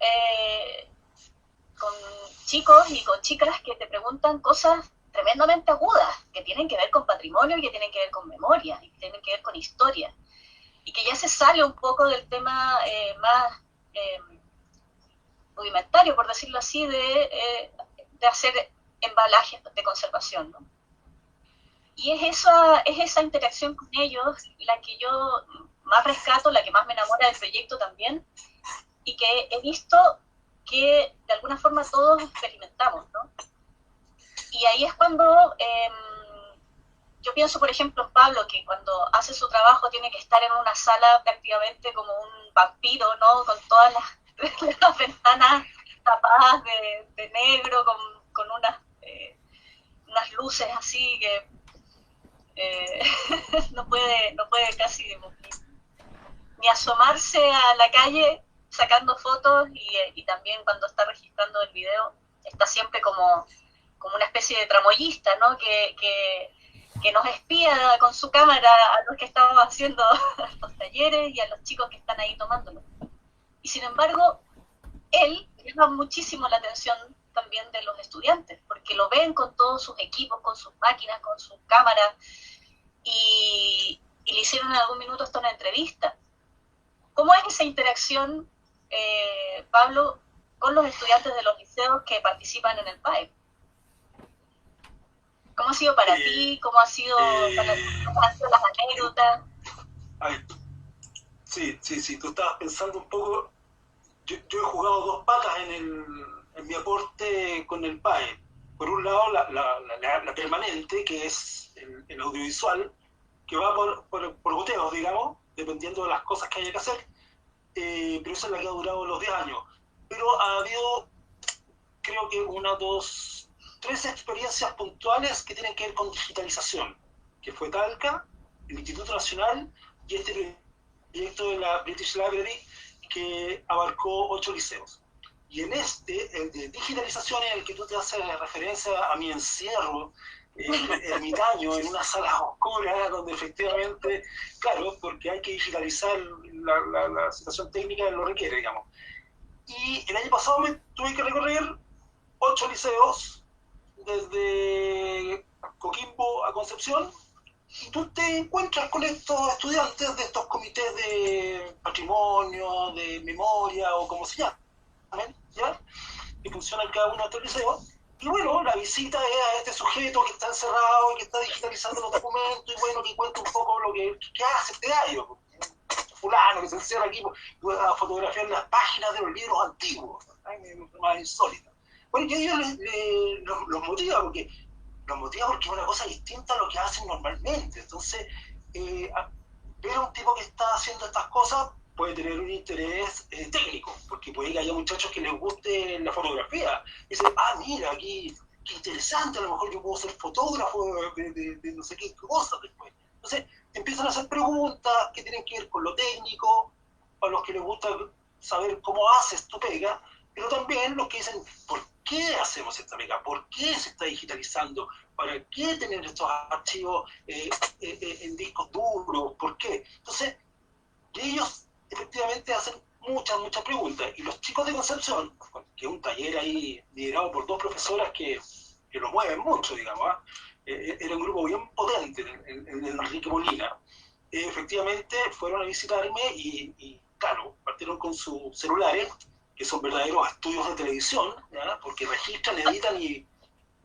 chicos y con chicas que te preguntan cosas tremendamente agudas, que tienen que ver con patrimonio y que tienen que ver con memoria, y que tienen que ver con historia, y que ya se sale un poco del tema más rudimentario, por decirlo así, de hacer embalajes de conservación, ¿no? Y es esa interacción con ellos la que yo más rescato, la que más me enamora del proyecto también, y que he visto que de alguna forma todos experimentamos, ¿no? Y ahí es cuando yo pienso, por ejemplo, en Pablo, que cuando hace su trabajo tiene que estar en una sala prácticamente como un vampiro, ¿no? Con todas las ventanas tapadas de negro, con unas luces así que no puede casi ni asomarse a la calle sacando fotos y también cuando está registrando el video está siempre como una especie de tramoyista, ¿no? Que nos espía con su cámara a los que estamos haciendo los talleres y a los chicos que están ahí tomándolo. Y sin embargo, él llama muchísimo la atención también de los estudiantes, porque lo ven con todos sus equipos, con sus máquinas, con sus cámaras, y le hicieron en algún minuto hasta una entrevista. ¿Cómo es esa interacción, Pablo, con los estudiantes de los liceos que participan en el PAEP? ¿Cómo ha sido para ti? ¿Cómo han sido las anécdotas? Ay, sí, tú estabas pensando un poco. Yo he jugado dos patas en mi aporte con el PAE. Por un lado, la permanente, que es el audiovisual, que va por goteos, digamos, dependiendo de las cosas que haya que hacer, pero esa es la que ha durado los 10 años. Pero ha habido, creo que 1, 2, 3 experiencias puntuales que tienen que ver con digitalización, que fue Talca, el Instituto Nacional y este proyecto de la British Library, que abarcó 8 liceos. Y en el de digitalización, en el que tú te haces referencia a mi encierro ermitaño en una sala oscura, donde efectivamente, claro, porque hay que digitalizar, la situación técnica lo requiere, digamos. Y el año pasado me tuve que recorrer 8 liceos, desde Coquimbo a Concepción, y tú te encuentras con estos estudiantes de estos comités de patrimonio, de memoria, o como se llamen, ¿ya? Que funcionan cada uno de estos liceos. Y bueno, la visita es a este sujeto que está encerrado, que está digitalizando los documentos, y bueno, que cuenta un poco lo que hace este gallo. Fulano que se encierra aquí a fotografiar las páginas de los libros antiguos. Más insólita. Bueno, y a ellos los motiva porque es una cosa distinta a lo que hacen normalmente. Entonces, ver a un tipo que está haciendo estas cosas puede tener un interés técnico, porque puede que haya muchachos que les guste la fotografía. Y dicen, mira, aquí, qué interesante, a lo mejor yo puedo ser fotógrafo de no sé qué cosas después. Entonces, empiezan a hacer preguntas que tienen que ver con lo técnico, a los que les gusta saber cómo haces tu pega, pero también los que dicen, ¿por qué hacemos esta pega? ¿Por qué se está digitalizando? ¿Para qué tener estos archivos en discos duros? ¿Por qué? Entonces, ellos efectivamente hacen muchas preguntas. Y los chicos de Concepción, que es un taller ahí liderado por 2 profesoras que lo mueven mucho, digamos, era un grupo bien potente, el Enrique Molina, efectivamente fueron a visitarme y claro, partieron con sus celulares, que son verdaderos estudios de televisión, ¿ya? Porque registran, editan y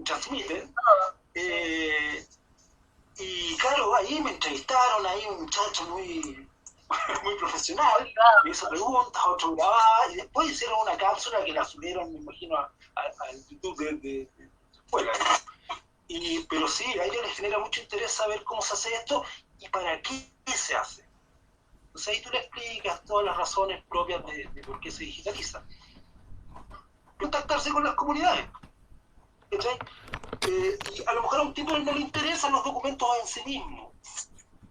transmiten. Y claro, ahí me entrevistaron, ahí un muchacho muy profesional, me hizo preguntas, otro grababa, y después hicieron una cápsula que la subieron, me imagino, al YouTube de escuela. Pero sí, a ellos les genera mucho interés saber cómo se hace esto y para qué se hace. Entonces ahí tú le explicas todas las razones propias de por qué se digitaliza. Contactarse con las comunidades. ¿Cachai? Y a lo mejor a un tipo no le interesan los documentos en sí mismos,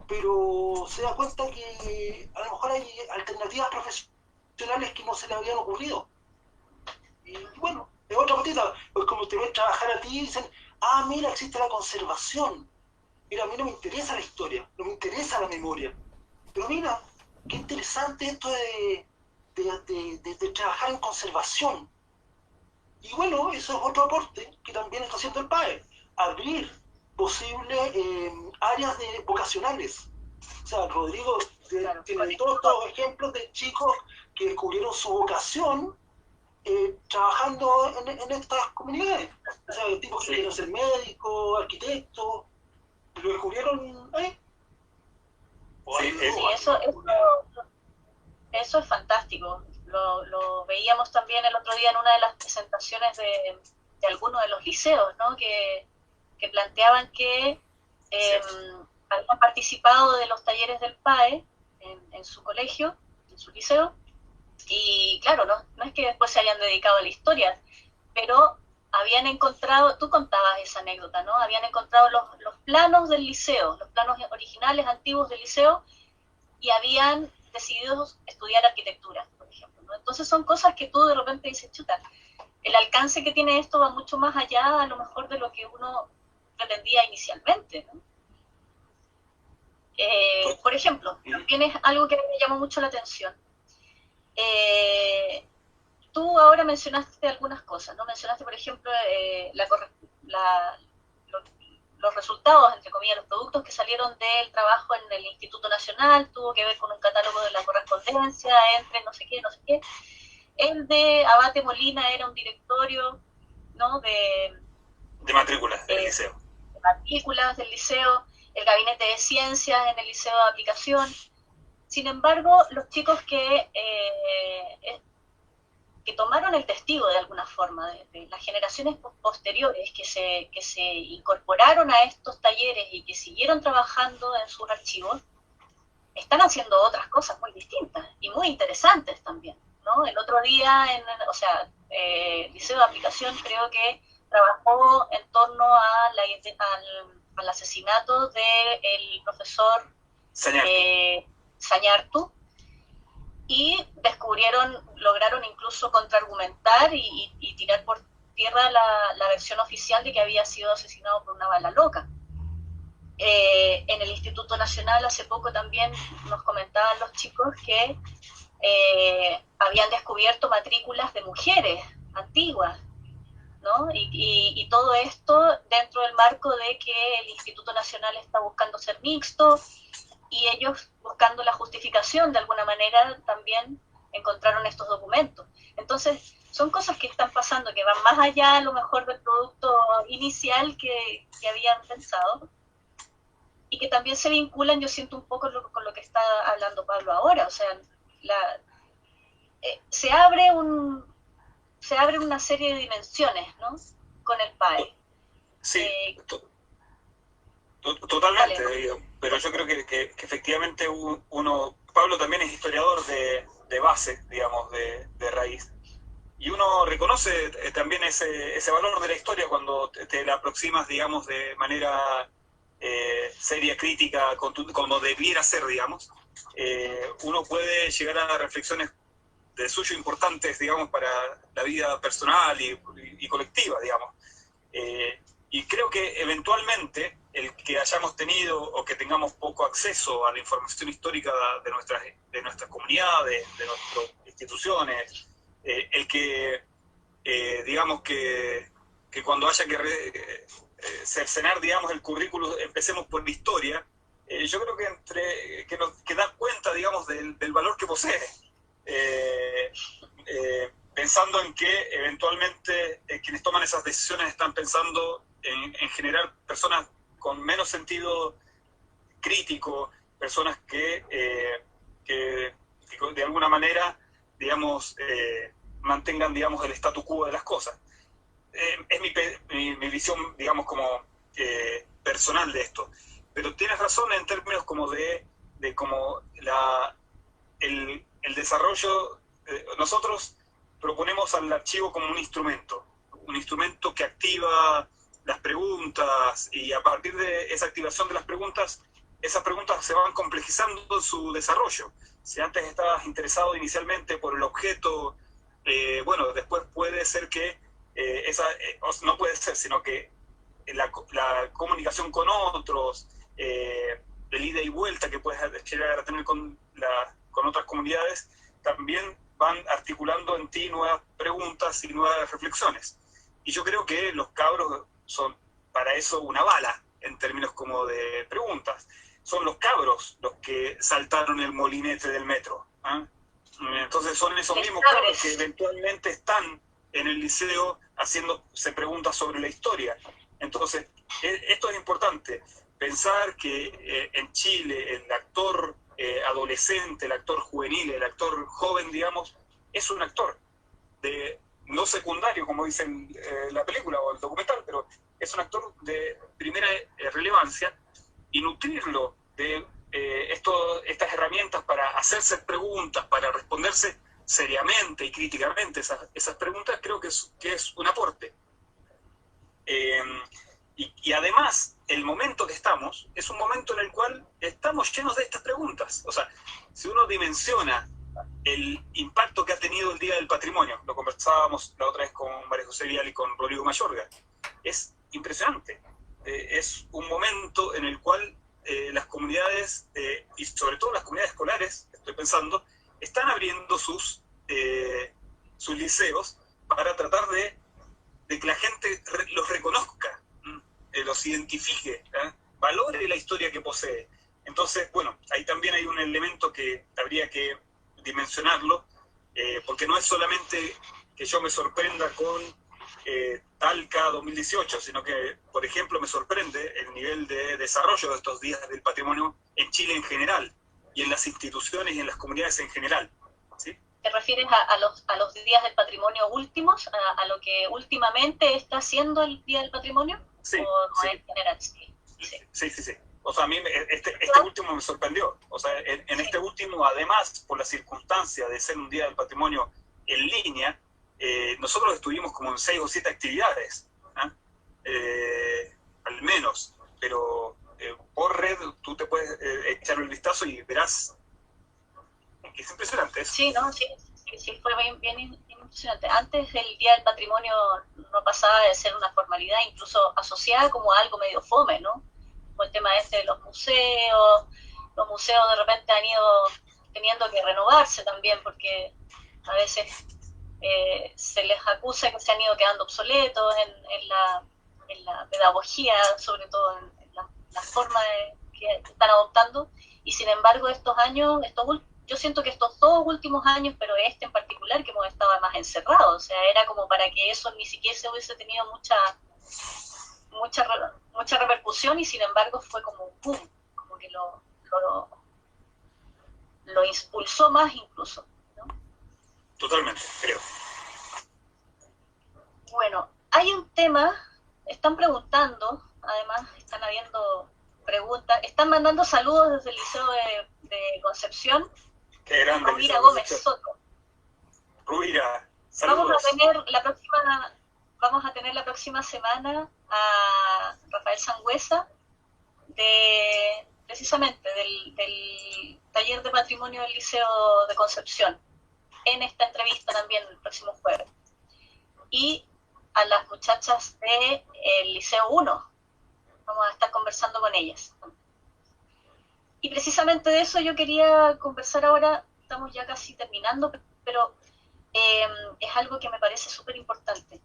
pero se da cuenta que a lo mejor hay alternativas profesionales que no se le habían ocurrido. Y bueno, es otra patita, pues como te ven trabajar a ti y dicen, mira, existe la conservación. Mira, a mí no me interesa la historia, no me interesa la memoria. Pero mira, qué interesante esto de trabajar en conservación. Y bueno, eso es otro aporte que también está haciendo el PAE, abrir posibles áreas vocacionales. O sea, Rodrigo tiene todos estos ejemplos de chicos que descubrieron su vocación trabajando en estas comunidades. O sea, tipos que querían ser médicos, arquitectos, lo descubrieron ahí. Sí, eso es fantástico. lo veíamos también el otro día en una de las presentaciones de algunos de los liceos, ¿no? Que planteaban que habían participado de los talleres del PAE en su colegio, en su liceo, y claro, no es que después se hayan dedicado a la historia, pero habían encontrado, tú contabas esa anécdota, ¿no? Habían encontrado los planos del liceo, los planos originales, antiguos del liceo, y habían decidido estudiar arquitectura, por ejemplo, ¿no? Entonces son cosas que tú de repente dices, chuta, el alcance que tiene esto va mucho más allá a lo mejor de lo que uno pretendía inicialmente, ¿no? Por ejemplo, también es algo que me llamó mucho la atención. Tú ahora mencionaste algunas cosas, ¿no? Mencionaste, por ejemplo, los resultados, entre comillas, los productos que salieron del trabajo en el Instituto Nacional, tuvo que ver con un catálogo de la correspondencia entre no sé qué. El de Abate Molina era un directorio, ¿no? de matrículas del liceo. De matrículas del liceo, el gabinete de ciencias en el liceo de aplicación. Sin embargo, los chicos que tomaron el testigo de alguna forma, de las generaciones posteriores que se incorporaron a estos talleres y que siguieron trabajando en sus archivos, están haciendo otras cosas muy distintas y muy interesantes también, ¿no? El otro día, Liceo de Aplicación creo que trabajó en torno al asesinato del profesor Sañartu, y lograron incluso contraargumentar y tirar por tierra la versión oficial de que había sido asesinado por una bala loca. En el Instituto Nacional hace poco también nos comentaban los chicos que habían descubierto matrículas de mujeres antiguas, ¿no? Y todo esto dentro del marco de que el Instituto Nacional está buscando ser mixto, y ellos, buscando la justificación de alguna manera, también encontraron estos documentos. Entonces, son cosas que están pasando, que van más allá a lo mejor del producto inicial que habían pensado, y que también se vinculan, yo siento, un poco con lo que está hablando Pablo ahora. O sea, se abre una serie de dimensiones, ¿no?, con el PAE. Sí, totalmente, vale, ¿no? Pero yo creo que efectivamente Pablo también es historiador de base, digamos, de raíz, y uno reconoce también ese valor de la historia cuando te la aproximas, digamos, de manera seria, crítica, como debiera ser, digamos. Uno puede llegar a reflexiones de suyo importantes, digamos, para la vida personal y colectiva, digamos. Y creo que eventualmente el que hayamos tenido o que tengamos poco acceso a la información histórica de nuestras comunidades, de nuestras instituciones, el que, digamos, que cuando haya que cercenar, digamos, el currículo, empecemos por la historia, yo creo que da cuenta, digamos, del valor que posee. Pensando en que eventualmente quienes toman esas decisiones están pensando en generar personas con menos sentido crítico, personas que de alguna manera, digamos, mantengan, digamos, el statu quo de las cosas. Es mi visión, digamos, como personal de esto. Pero tienes razón en términos como de como el desarrollo. Nosotros proponemos al archivo como un instrumento que activa las preguntas, y a partir de esa activación de las preguntas, esas preguntas se van complejizando en su desarrollo. Si antes estabas interesado inicialmente por el objeto, bueno, después puede ser que no puede ser, sino que la comunicación con otros, el ida y vuelta que puedes llegar a tener con otras comunidades, también van articulando en ti nuevas preguntas y nuevas reflexiones. Y yo creo que los cabros son para eso una bala, en términos como de preguntas. Son los cabros los que saltaron el molinete del metro, ¿eh? Entonces son esos mismos cabros que eventualmente están en el liceo haciéndose preguntas sobre la historia. Entonces, esto es importante, pensar que en Chile el actor adolescente, el actor juvenil, el actor joven, digamos, es un actor, no secundario, como dicen la película o el documental, pero es un actor de primera relevancia, y nutrirlo de estas herramientas para hacerse preguntas, para responderse seriamente y críticamente esas preguntas, creo que es un aporte. Y además, el momento que estamos es un momento en el cual estamos llenos de estas preguntas. O sea, si uno dimensiona el impacto que ha tenido el Día del Patrimonio, lo conversábamos la otra vez con María José Vial y con Rodrigo Mayorga, es impresionante. Es un momento en el cual las comunidades, y sobre todo las comunidades escolares, estoy pensando, están abriendo sus liceos para tratar de que la gente los reconozca, los identifique, valore la historia que posee. Entonces, bueno, ahí también hay un elemento que habría que dimensionarlo, porque no es solamente que yo me sorprenda con Talca 2018, sino que, por ejemplo, me sorprende el nivel de desarrollo de estos días del patrimonio en Chile en general, y en las instituciones y en las comunidades en general, ¿sí? ¿Te refieres a los días del patrimonio últimos, a lo que últimamente está haciendo el Día del Patrimonio? Sí, ¿O sí. en general? Sí. Sí. O sea, a mí este último me sorprendió. O sea, en este último, además, por la circunstancia de ser un Día del Patrimonio en línea, nosotros estuvimos como en 6 o 7 actividades, al menos, pero por red tú te puedes echar el vistazo y verás que es impresionante eso. Sí, ¿no? Sí, fue bien impresionante. Antes el Día del Patrimonio no pasaba de ser una formalidad, incluso asociada como a algo medio fome, ¿no? Como el tema de los museos de repente han ido teniendo que renovarse también, porque a veces se les acusa que se han ido quedando obsoletos en la pedagogía, sobre todo en la forma que están adoptando, y sin embargo estos años, yo siento que estos 2 últimos años, pero este en particular, que hemos estado más encerrados, o sea, era como para que eso ni siquiera se hubiese tenido mucha repercusión, y sin embargo fue como un boom, como que lo impulsó más incluso, ¿no? Totalmente, creo. Bueno, hay un tema, están preguntando, además están habiendo preguntas, están mandando saludos desde el Liceo de Concepción. Qué grande. Rubira Gómez Soto. Rubira, saludos. Vamos a tener la próxima semana a Rafael Sangüesa, precisamente del taller de patrimonio del Liceo de Concepción, en esta entrevista también el próximo jueves. Y a las muchachas del Liceo 1, vamos a estar conversando con ellas. Y precisamente de eso yo quería conversar ahora, estamos ya casi terminando, pero es algo que me parece súper importante.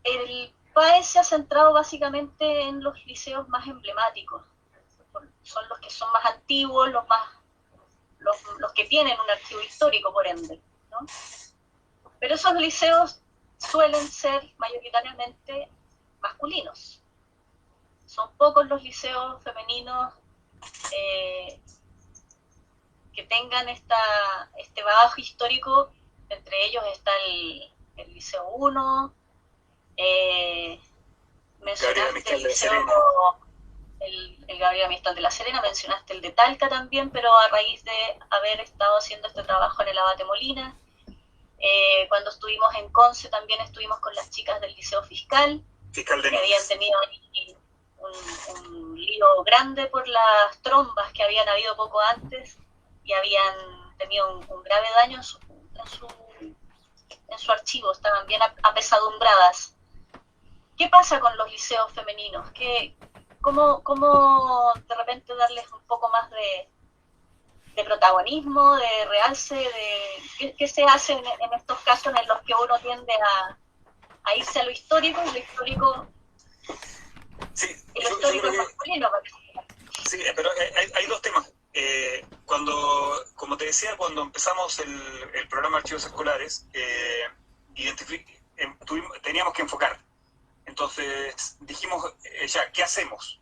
El PAE se ha centrado básicamente en los liceos más emblemáticos, son los que son más antiguos, los que tienen un archivo histórico, por ende, ¿no? Pero esos liceos suelen ser mayoritariamente masculinos. Son pocos los liceos femeninos que tengan este bagaje histórico. Entre ellos está el Liceo 1, mencionaste el Liceo, el Gabriela Mistral de la Serena, mencionaste el de Talca también, pero a raíz de haber estado haciendo este trabajo en el Abate Molina. Cuando estuvimos en Conce también estuvimos con las chicas del Liceo Fiscal, que habían tenido un lío grande por las trombas que habían habido poco antes y habían tenido un grave daño en su archivo, estaban bien apesadumbradas. ¿Qué pasa con los liceos femeninos? ¿Cómo de repente darles un poco más de protagonismo, de realce, qué se hace en estos casos en los que uno tiende a irse a lo histórico, y lo histórico, sí, es masculino? Sí, pero hay 2 temas. Como te decía, cuando empezamos el programa de Archivos Escolares, teníamos que enfocar. Entonces dijimos, ya, ¿qué hacemos?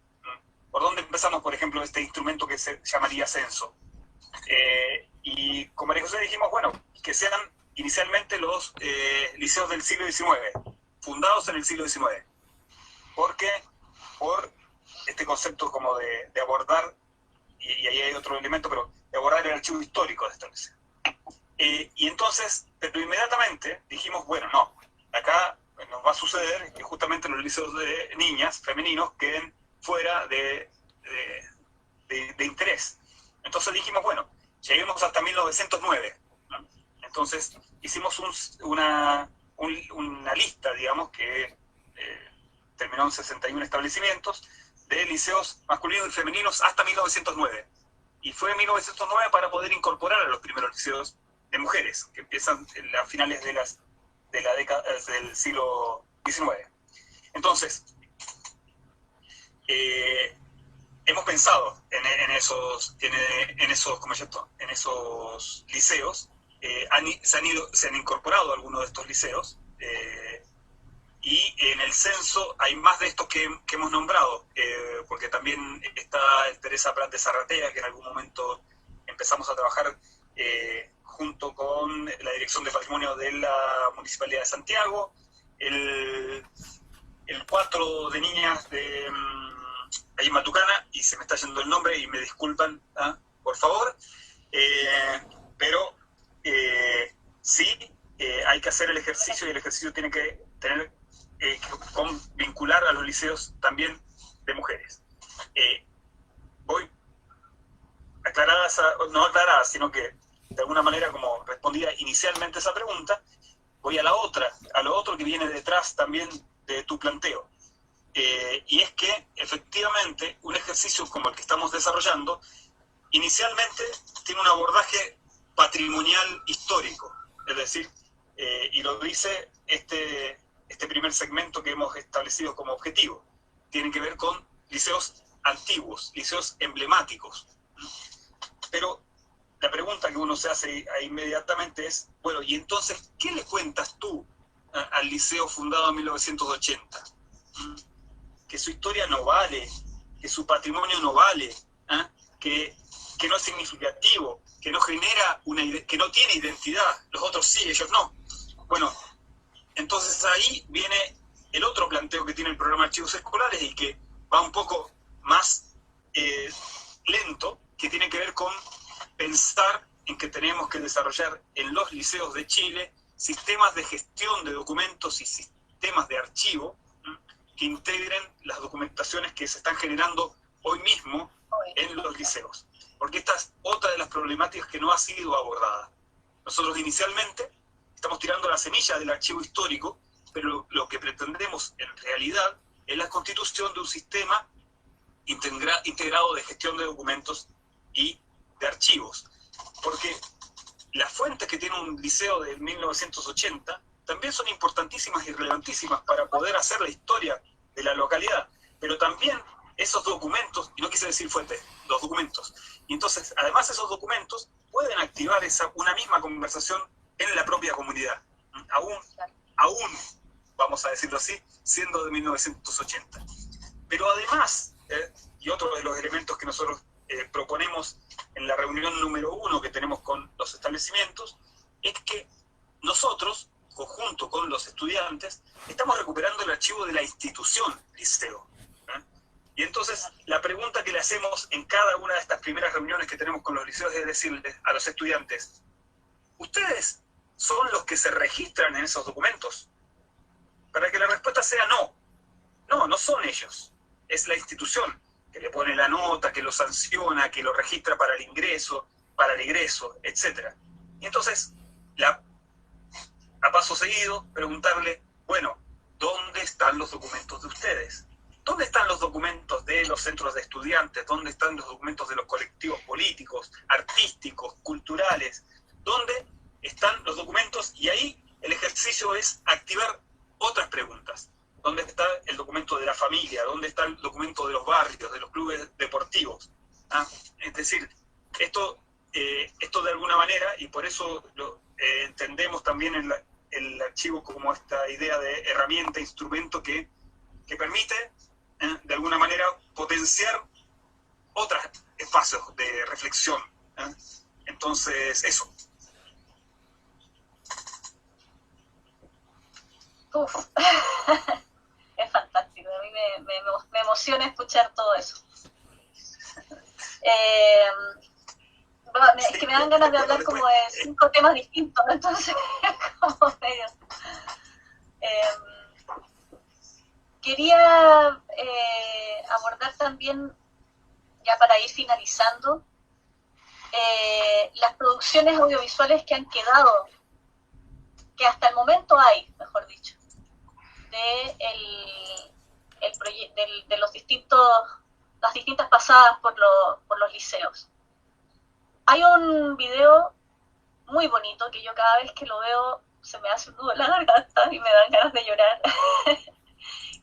¿Por dónde empezamos, por ejemplo, este instrumento que se llamaría censo? Y con María José dijimos, bueno, que sean inicialmente los liceos del siglo XIX, fundados en el siglo XIX. ¿Por qué? Por este concepto como de abordar, y ahí hay otro elemento, pero de abordar el archivo histórico de estos liceos. Y entonces, pero inmediatamente dijimos, bueno, no, acá nos va a suceder que justamente los liceos de niñas, femeninos, queden fuera de interés. Entonces dijimos, bueno, lleguemos hasta 1909, ¿no? Entonces hicimos una lista, digamos, que terminó en 61 establecimientos de liceos masculinos y femeninos hasta 1909. Y fue en 1909 para poder incorporar a los primeros liceos de mujeres, que empiezan a finales de la década del siglo XIX. Entonces, hemos pensado en esos liceos. Se han incorporado algunos de estos liceos, y en el censo hay más de estos que hemos nombrado, porque también está el Teresa Prat de Zarratea, que en algún momento empezamos a trabajar junto con la Dirección de Patrimonio de la Municipalidad de Santiago, el 4 de niñas de ahí en Matucana, y se me está yendo el nombre y me disculpan, por favor, pero sí, hay que hacer el ejercicio, y el ejercicio tiene que tener vincular a los liceos también de mujeres. Voy aclarada, no aclarada, sino que de alguna manera, como respondía inicialmente esa pregunta, voy a lo otro que viene detrás también de tu planteo. Y es que efectivamente un ejercicio como el que estamos desarrollando inicialmente tiene un abordaje patrimonial histórico, es decir, y lo dice este primer segmento que hemos establecido como objetivo, tiene que ver con liceos antiguos, liceos emblemáticos. Pero la pregunta que uno se hace ahí inmediatamente es, bueno, y entonces, ¿qué le cuentas tú al liceo fundado en 1980? Que su historia no vale, que su patrimonio no vale, que no es significativo, que no genera que no tiene identidad, los otros sí, ellos no. Bueno, entonces ahí viene el otro planteo que tiene el programa de archivos escolares, y que va un poco más lento, que tiene que ver con pensar en que tenemos que desarrollar en los liceos de Chile sistemas de gestión de documentos y sistemas de archivo que integren las documentaciones que se están generando hoy mismo en los liceos. Porque esta es otra de las problemáticas que no ha sido abordada. Nosotros inicialmente estamos tirando la semilla del archivo histórico, pero lo que pretendemos en realidad es la constitución de un sistema integrado de gestión de documentos y de archivos. Porque las fuentes que tiene un liceo de 1980 también son importantísimas y relevantísimas para poder hacer la historia de la localidad, pero también esos documentos, y no quise decir fuentes, los documentos, y entonces además esos documentos pueden activar una misma conversación en la propia comunidad, aún vamos a decirlo así, siendo de 1980. Pero además, y otro de los elementos que nosotros proponemos en la reunión número 1 que tenemos con los establecimientos, es que nosotros, conjunto con los estudiantes, estamos recuperando el archivo de la institución liceo. Y entonces la pregunta que le hacemos en cada una de estas primeras reuniones que tenemos con los liceos es decirles a los estudiantes, ¿ustedes son los que se registran en esos documentos? Para que la respuesta sea no. No son ellos. Es la institución que le pone la nota, que lo sanciona, que lo registra para el ingreso, para el egreso, etc. Y entonces, a paso seguido, preguntarle, bueno, ¿dónde están los documentos de ustedes? ¿Dónde están los documentos de los centros de estudiantes? ¿Dónde están los documentos de los colectivos políticos, artísticos, culturales? ¿Dónde están los documentos? Y ahí el ejercicio es activar otras preguntas. ¿Dónde está el documento de la familia? ¿Dónde está el documento de los barrios, de los clubes deportivos? Es decir, esto de alguna manera, y por eso lo entendemos también el archivo como esta idea de herramienta, instrumento que permite, de alguna manera, potenciar otros espacios de reflexión. Entonces, eso. Uf. Es fantástico, a mí me emociona escuchar todo eso. Bueno, es que me dan ganas de hablar como de 5 temas distintos, ¿no? Entonces como medio... quería abordar también, ya para ir finalizando, las producciones audiovisuales que han quedado, que hasta el momento hay, mejor dicho, de los las distintas pasadas por los liceos. Hay un video muy bonito que yo cada vez que lo veo se me hace un nudo en la garganta y me dan ganas de llorar,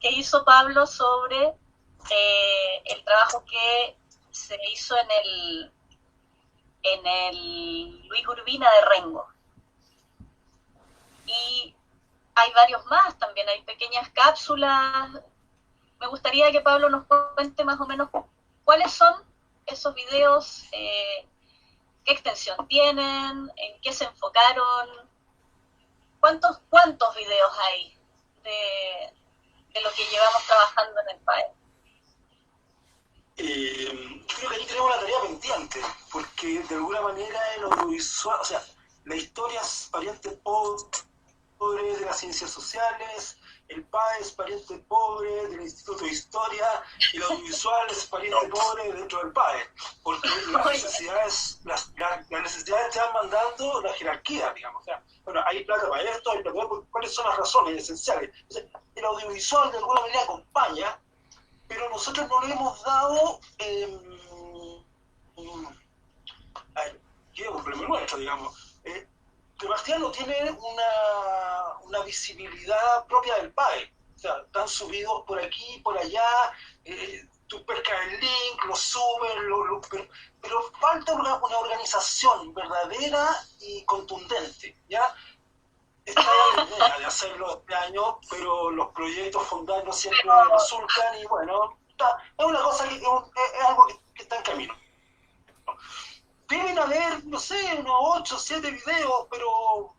que hizo Pablo sobre el trabajo que se hizo en el Luis Urbina de Rengo. Y hay varios más también, hay pequeñas cápsulas. Me gustaría que Pablo nos cuente más o menos cuáles son esos videos, qué extensión tienen, en qué se enfocaron, cuántos videos hay de lo que llevamos trabajando en el PAE. Yo creo que ahí tenemos una tarea pendiente, porque de alguna manera el audiovisual, o sea, la historia es pariente pobre de las ciencias sociales, el PAE es pariente pobre del Instituto de Historia, y el audiovisual es pariente pobre dentro del PAE, porque las necesidades te van mandando la jerarquía, digamos. O sea, bueno, hay plata para esto, hay plata para esto. ¿Cuáles son las razones esenciales? Entonces, el audiovisual de alguna manera acompaña, pero nosotros no le hemos dado ¿qué es un problema nuestro, digamos? Sebastián no tiene una visibilidad propia del PAE. O sea, están subidos por aquí, por allá, tú pescas el link, lo subes, pero falta una organización verdadera y contundente, ¿ya? Está la idea de hacerlo este año, pero los proyectos fondales no siempre resultan, y bueno, es una cosa que es algo que está en camino. Deben haber, no sé, unos 8 o 7 videos, pero...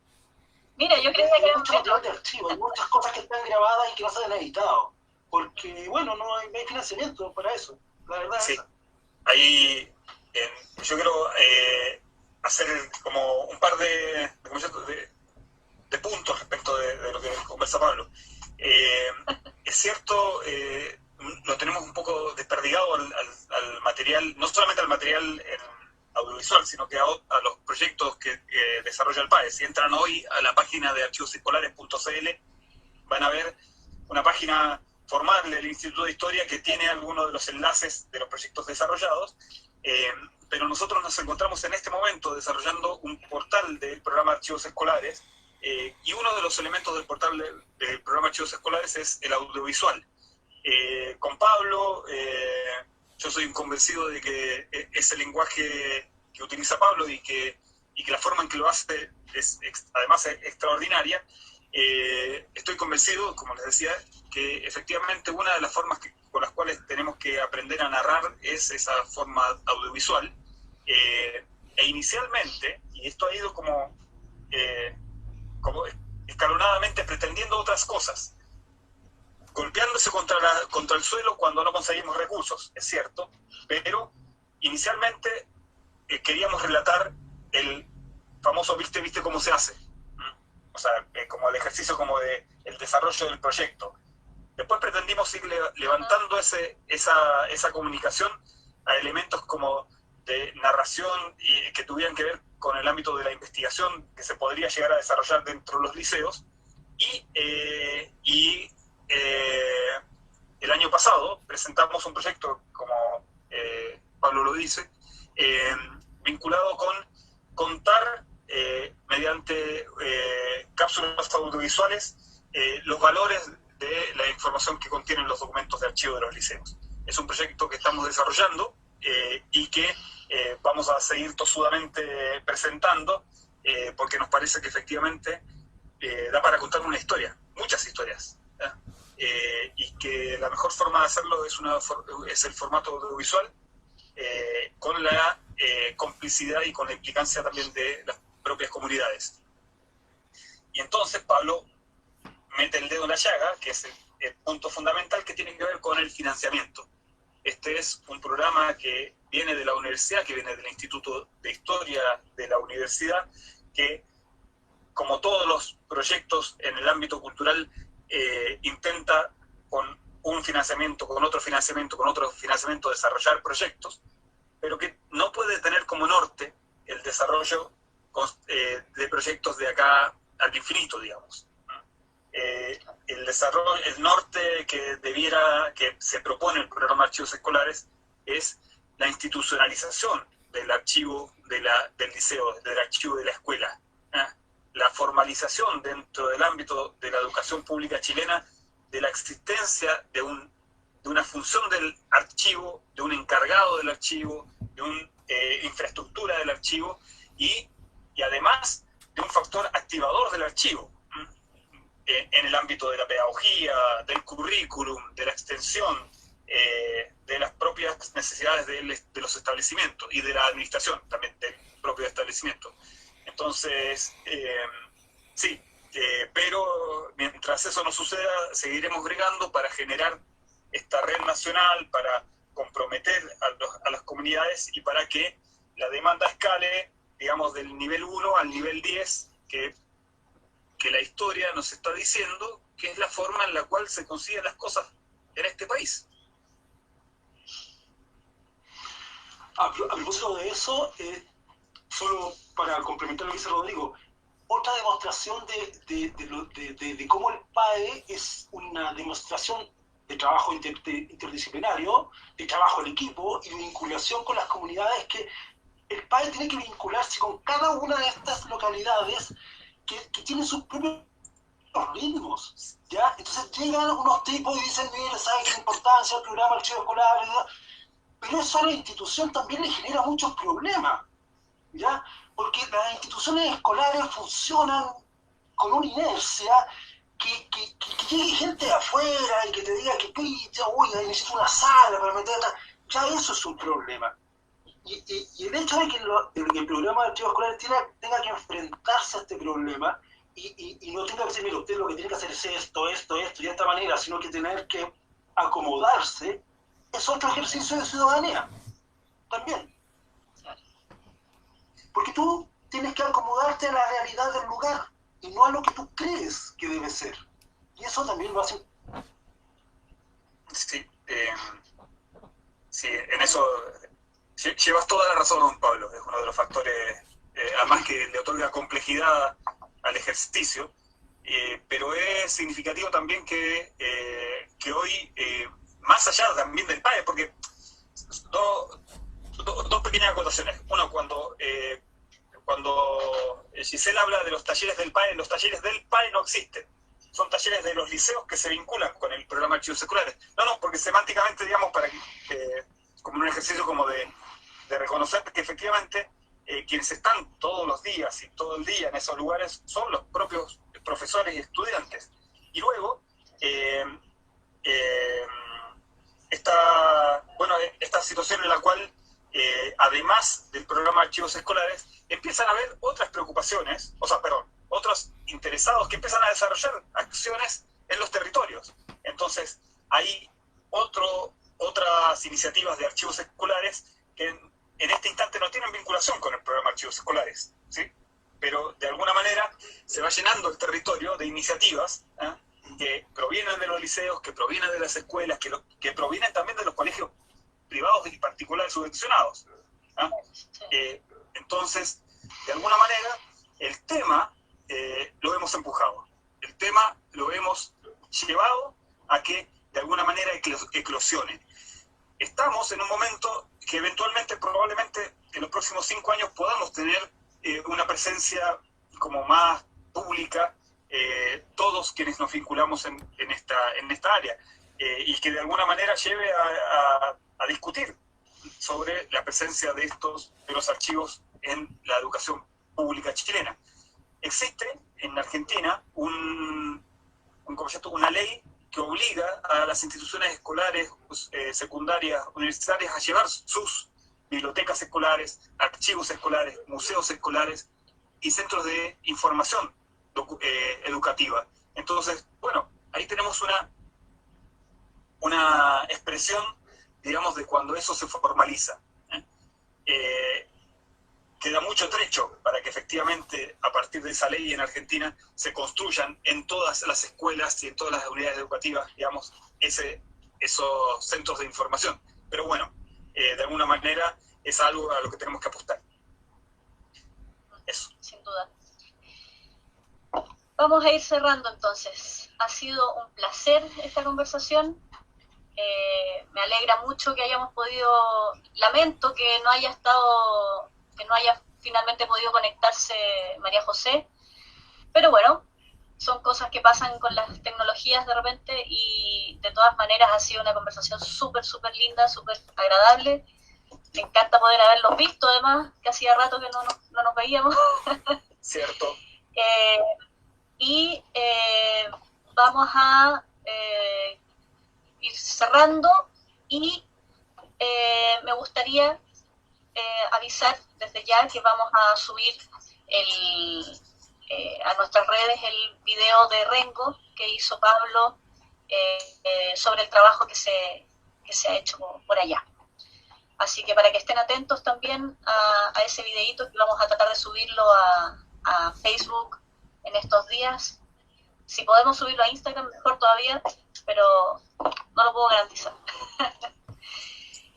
Mira, yo creo que hay mucho material de archivo, hay muchas cosas que están grabadas y que no se han editado, porque, bueno, no hay financiamiento para eso, la verdad. Sí, ahí yo quiero hacer como un par de puntos respecto de lo que conversa Pablo. Es cierto, lo tenemos un poco desperdigado al material, no solamente al material audiovisual, sino que a los proyectos que desarrolla el PAE. Si entran hoy a la página de archivosescolares.cl, van a ver una página formal del Instituto de Historia que tiene algunos de los enlaces de los proyectos desarrollados, pero nosotros nos encontramos en este momento desarrollando un portal del programa Archivos Escolares, y uno de los elementos del portal del programa Archivos Escolares es el audiovisual. Con Pablo, yo soy un convencido de que ese lenguaje que utiliza Pablo y que la forma en que lo hace es además extraordinaria. Estoy convencido, como les decía, que efectivamente una de las formas con las cuales tenemos que aprender a narrar es esa forma audiovisual. E inicialmente, y esto ha ido como escalonadamente pretendiendo otras cosas, golpeándose contra el suelo cuando no conseguimos recursos, es cierto, pero inicialmente queríamos relatar el famoso viste cómo se hace, o sea, como el ejercicio como de el desarrollo del proyecto. Después pretendimos ir levantando esa comunicación a elementos como de narración y que tuvieran que ver con el ámbito de la investigación que se podría llegar a desarrollar dentro de los liceos, y el año pasado presentamos un proyecto, como Pablo lo dice, vinculado con contar mediante cápsulas audiovisuales los valores de la información que contienen los documentos de archivo de los liceos. Es un proyecto que estamos desarrollando y que vamos a seguir tosudamente presentando, porque nos parece que efectivamente da para contar una historia, muchas historias, y que la mejor forma de hacerlo es el formato audiovisual, con la complicidad y con la implicancia también de las propias comunidades. Y entonces Pablo mete el dedo en la llaga, que es el punto fundamental que tiene que ver con el financiamiento. Este es un programa que viene de la universidad, que viene del Instituto de Historia de la universidad, que, como todos los proyectos en el ámbito cultural, intenta con un financiamiento, con otro financiamiento, desarrollar proyectos, pero que no puede tener como norte el desarrollo de proyectos de acá al infinito, digamos. El norte que se propone el programa de archivos escolares es la institucionalización del archivo del liceo, del archivo de la escuela, la formalización dentro del ámbito de la educación pública chilena de la existencia de una función del archivo, de un encargado del archivo, de una infraestructura del archivo y además de un factor activador del archivo en el ámbito de la pedagogía, del currículum, de la extensión, de las propias necesidades de los establecimientos y de la administración también del propio establecimiento. Entonces, sí, pero mientras eso no suceda, seguiremos bregando para generar esta red nacional, para comprometer a las comunidades y para que la demanda escale, digamos, del nivel 1 al nivel 10, que la historia nos está diciendo que es la forma en la cual se consiguen las cosas en este país. A propósito de eso, solo para complementar lo que dice Rodrigo, otra demostración de cómo el PAE es una demostración de trabajo interdisciplinario, de trabajo en equipo y de vinculación con las comunidades, que el PAE tiene que vincularse con cada una de estas localidades que tienen sus propios ritmos, ¿ya? Entonces llegan unos tipos y dicen, mire, ¿sabe qué importancia el programa archivo escolar? Pero eso a la institución también le genera muchos problemas, ¿ya? Porque las instituciones escolares funcionan con una inercia que llegue gente de afuera y que te diga que, oiga, necesito una sala para meterla, ya eso es un problema. Y el hecho de que el programa de archivos escolares tenga que enfrentarse a este problema y no tenga que decir, mira, usted lo que tiene que hacer es esto, y de esta manera, sino que tener que acomodarse, es otro ejercicio de ciudadanía, también. Porque tú tienes que acomodarte a la realidad del lugar y no a lo que tú crees que debe ser. Y eso también lo hace. Sí, sí, en eso llevas toda la razón, don Pablo. Es uno de los factores, además que le otorga complejidad al ejercicio, pero es significativo también que hoy, más allá también del PAE, porque dos pequeñas acotaciones. Uno, cuando Giselle habla de los talleres del PAE, los talleres del PAE no existen. Son talleres de los liceos que se vinculan con el programa de archivos escolares. No, porque semánticamente, digamos, para como un ejercicio como de reconocer que efectivamente quienes están todos los días y todo el día en esos lugares son los propios profesores y estudiantes. Y luego, esta situación en la cual, además del programa de archivos escolares, empiezan a haber otras preocupaciones, otros interesados que empiezan a desarrollar acciones en los territorios. Entonces, hay otras iniciativas de archivos escolares que en este instante no tienen vinculación con el programa de archivos escolares, ¿sí? Pero de alguna manera se va llenando el territorio de iniciativas que provienen de los liceos, que provienen de las escuelas, que provienen también de los colegios privados y particulares subvencionados. Entonces, de alguna manera, el tema lo hemos empujado, el tema lo hemos llevado a que de alguna manera eclosione. Estamos en un momento que eventualmente, probablemente en los próximos 5 años podamos tener una presencia como más pública, todos quienes nos vinculamos en esta área, y que de alguna manera lleve a discutir sobre la presencia de los archivos en la educación pública chilena. Existe en Argentina una ley que obliga a las instituciones escolares, secundarias, universitarias a llevar sus bibliotecas escolares, archivos escolares, museos escolares y centros de información educativa. Entonces, bueno, ahí tenemos una expresión, digamos, de cuando eso se formaliza. Queda mucho trecho para que efectivamente, a partir de esa ley en Argentina, se construyan en todas las escuelas y en todas las unidades educativas, digamos, esos centros de información. Pero bueno, de alguna manera es algo a lo que tenemos que apostar. Eso. Sin duda. Vamos a ir cerrando entonces. Ha sido un placer esta conversación. Me alegra mucho que hayamos podido, lamento que no haya finalmente podido conectarse María José, pero bueno, son cosas que pasan con las tecnologías de repente, y de todas maneras ha sido una conversación súper linda, súper agradable. Me encanta poder haberlos visto, además, que hacía rato que no nos veíamos. Cierto. Vamos a ir cerrando, y me gustaría avisar desde ya que vamos a subir a nuestras redes el video de Rengo que hizo Pablo sobre el trabajo que se ha hecho por allá. Así que para que estén atentos también a ese videíto, que vamos a tratar de subirlo a Facebook en estos días. Si podemos subirlo a Instagram, mejor todavía, pero no lo puedo garantizar.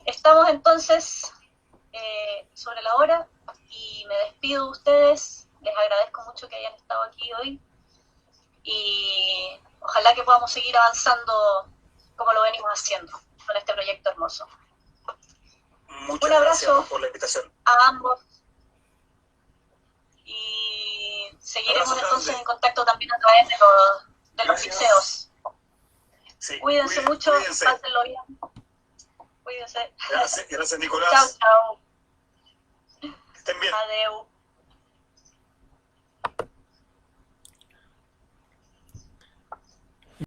Estamos entonces sobre la hora, y me despido de ustedes. Les agradezco mucho que hayan estado aquí hoy, y ojalá que podamos seguir avanzando como lo venimos haciendo con este proyecto hermoso. Muchas un abrazo gracias por la invitación. a ambos, y seguiremos Abrazo entonces grande. en contacto también a través de los Gracias. museos. Sí, Cuídense mucho, cuídense. pásenlo bien. Cuídense. Gracias, Nicolás. Chao. Que estén bien. Adeu.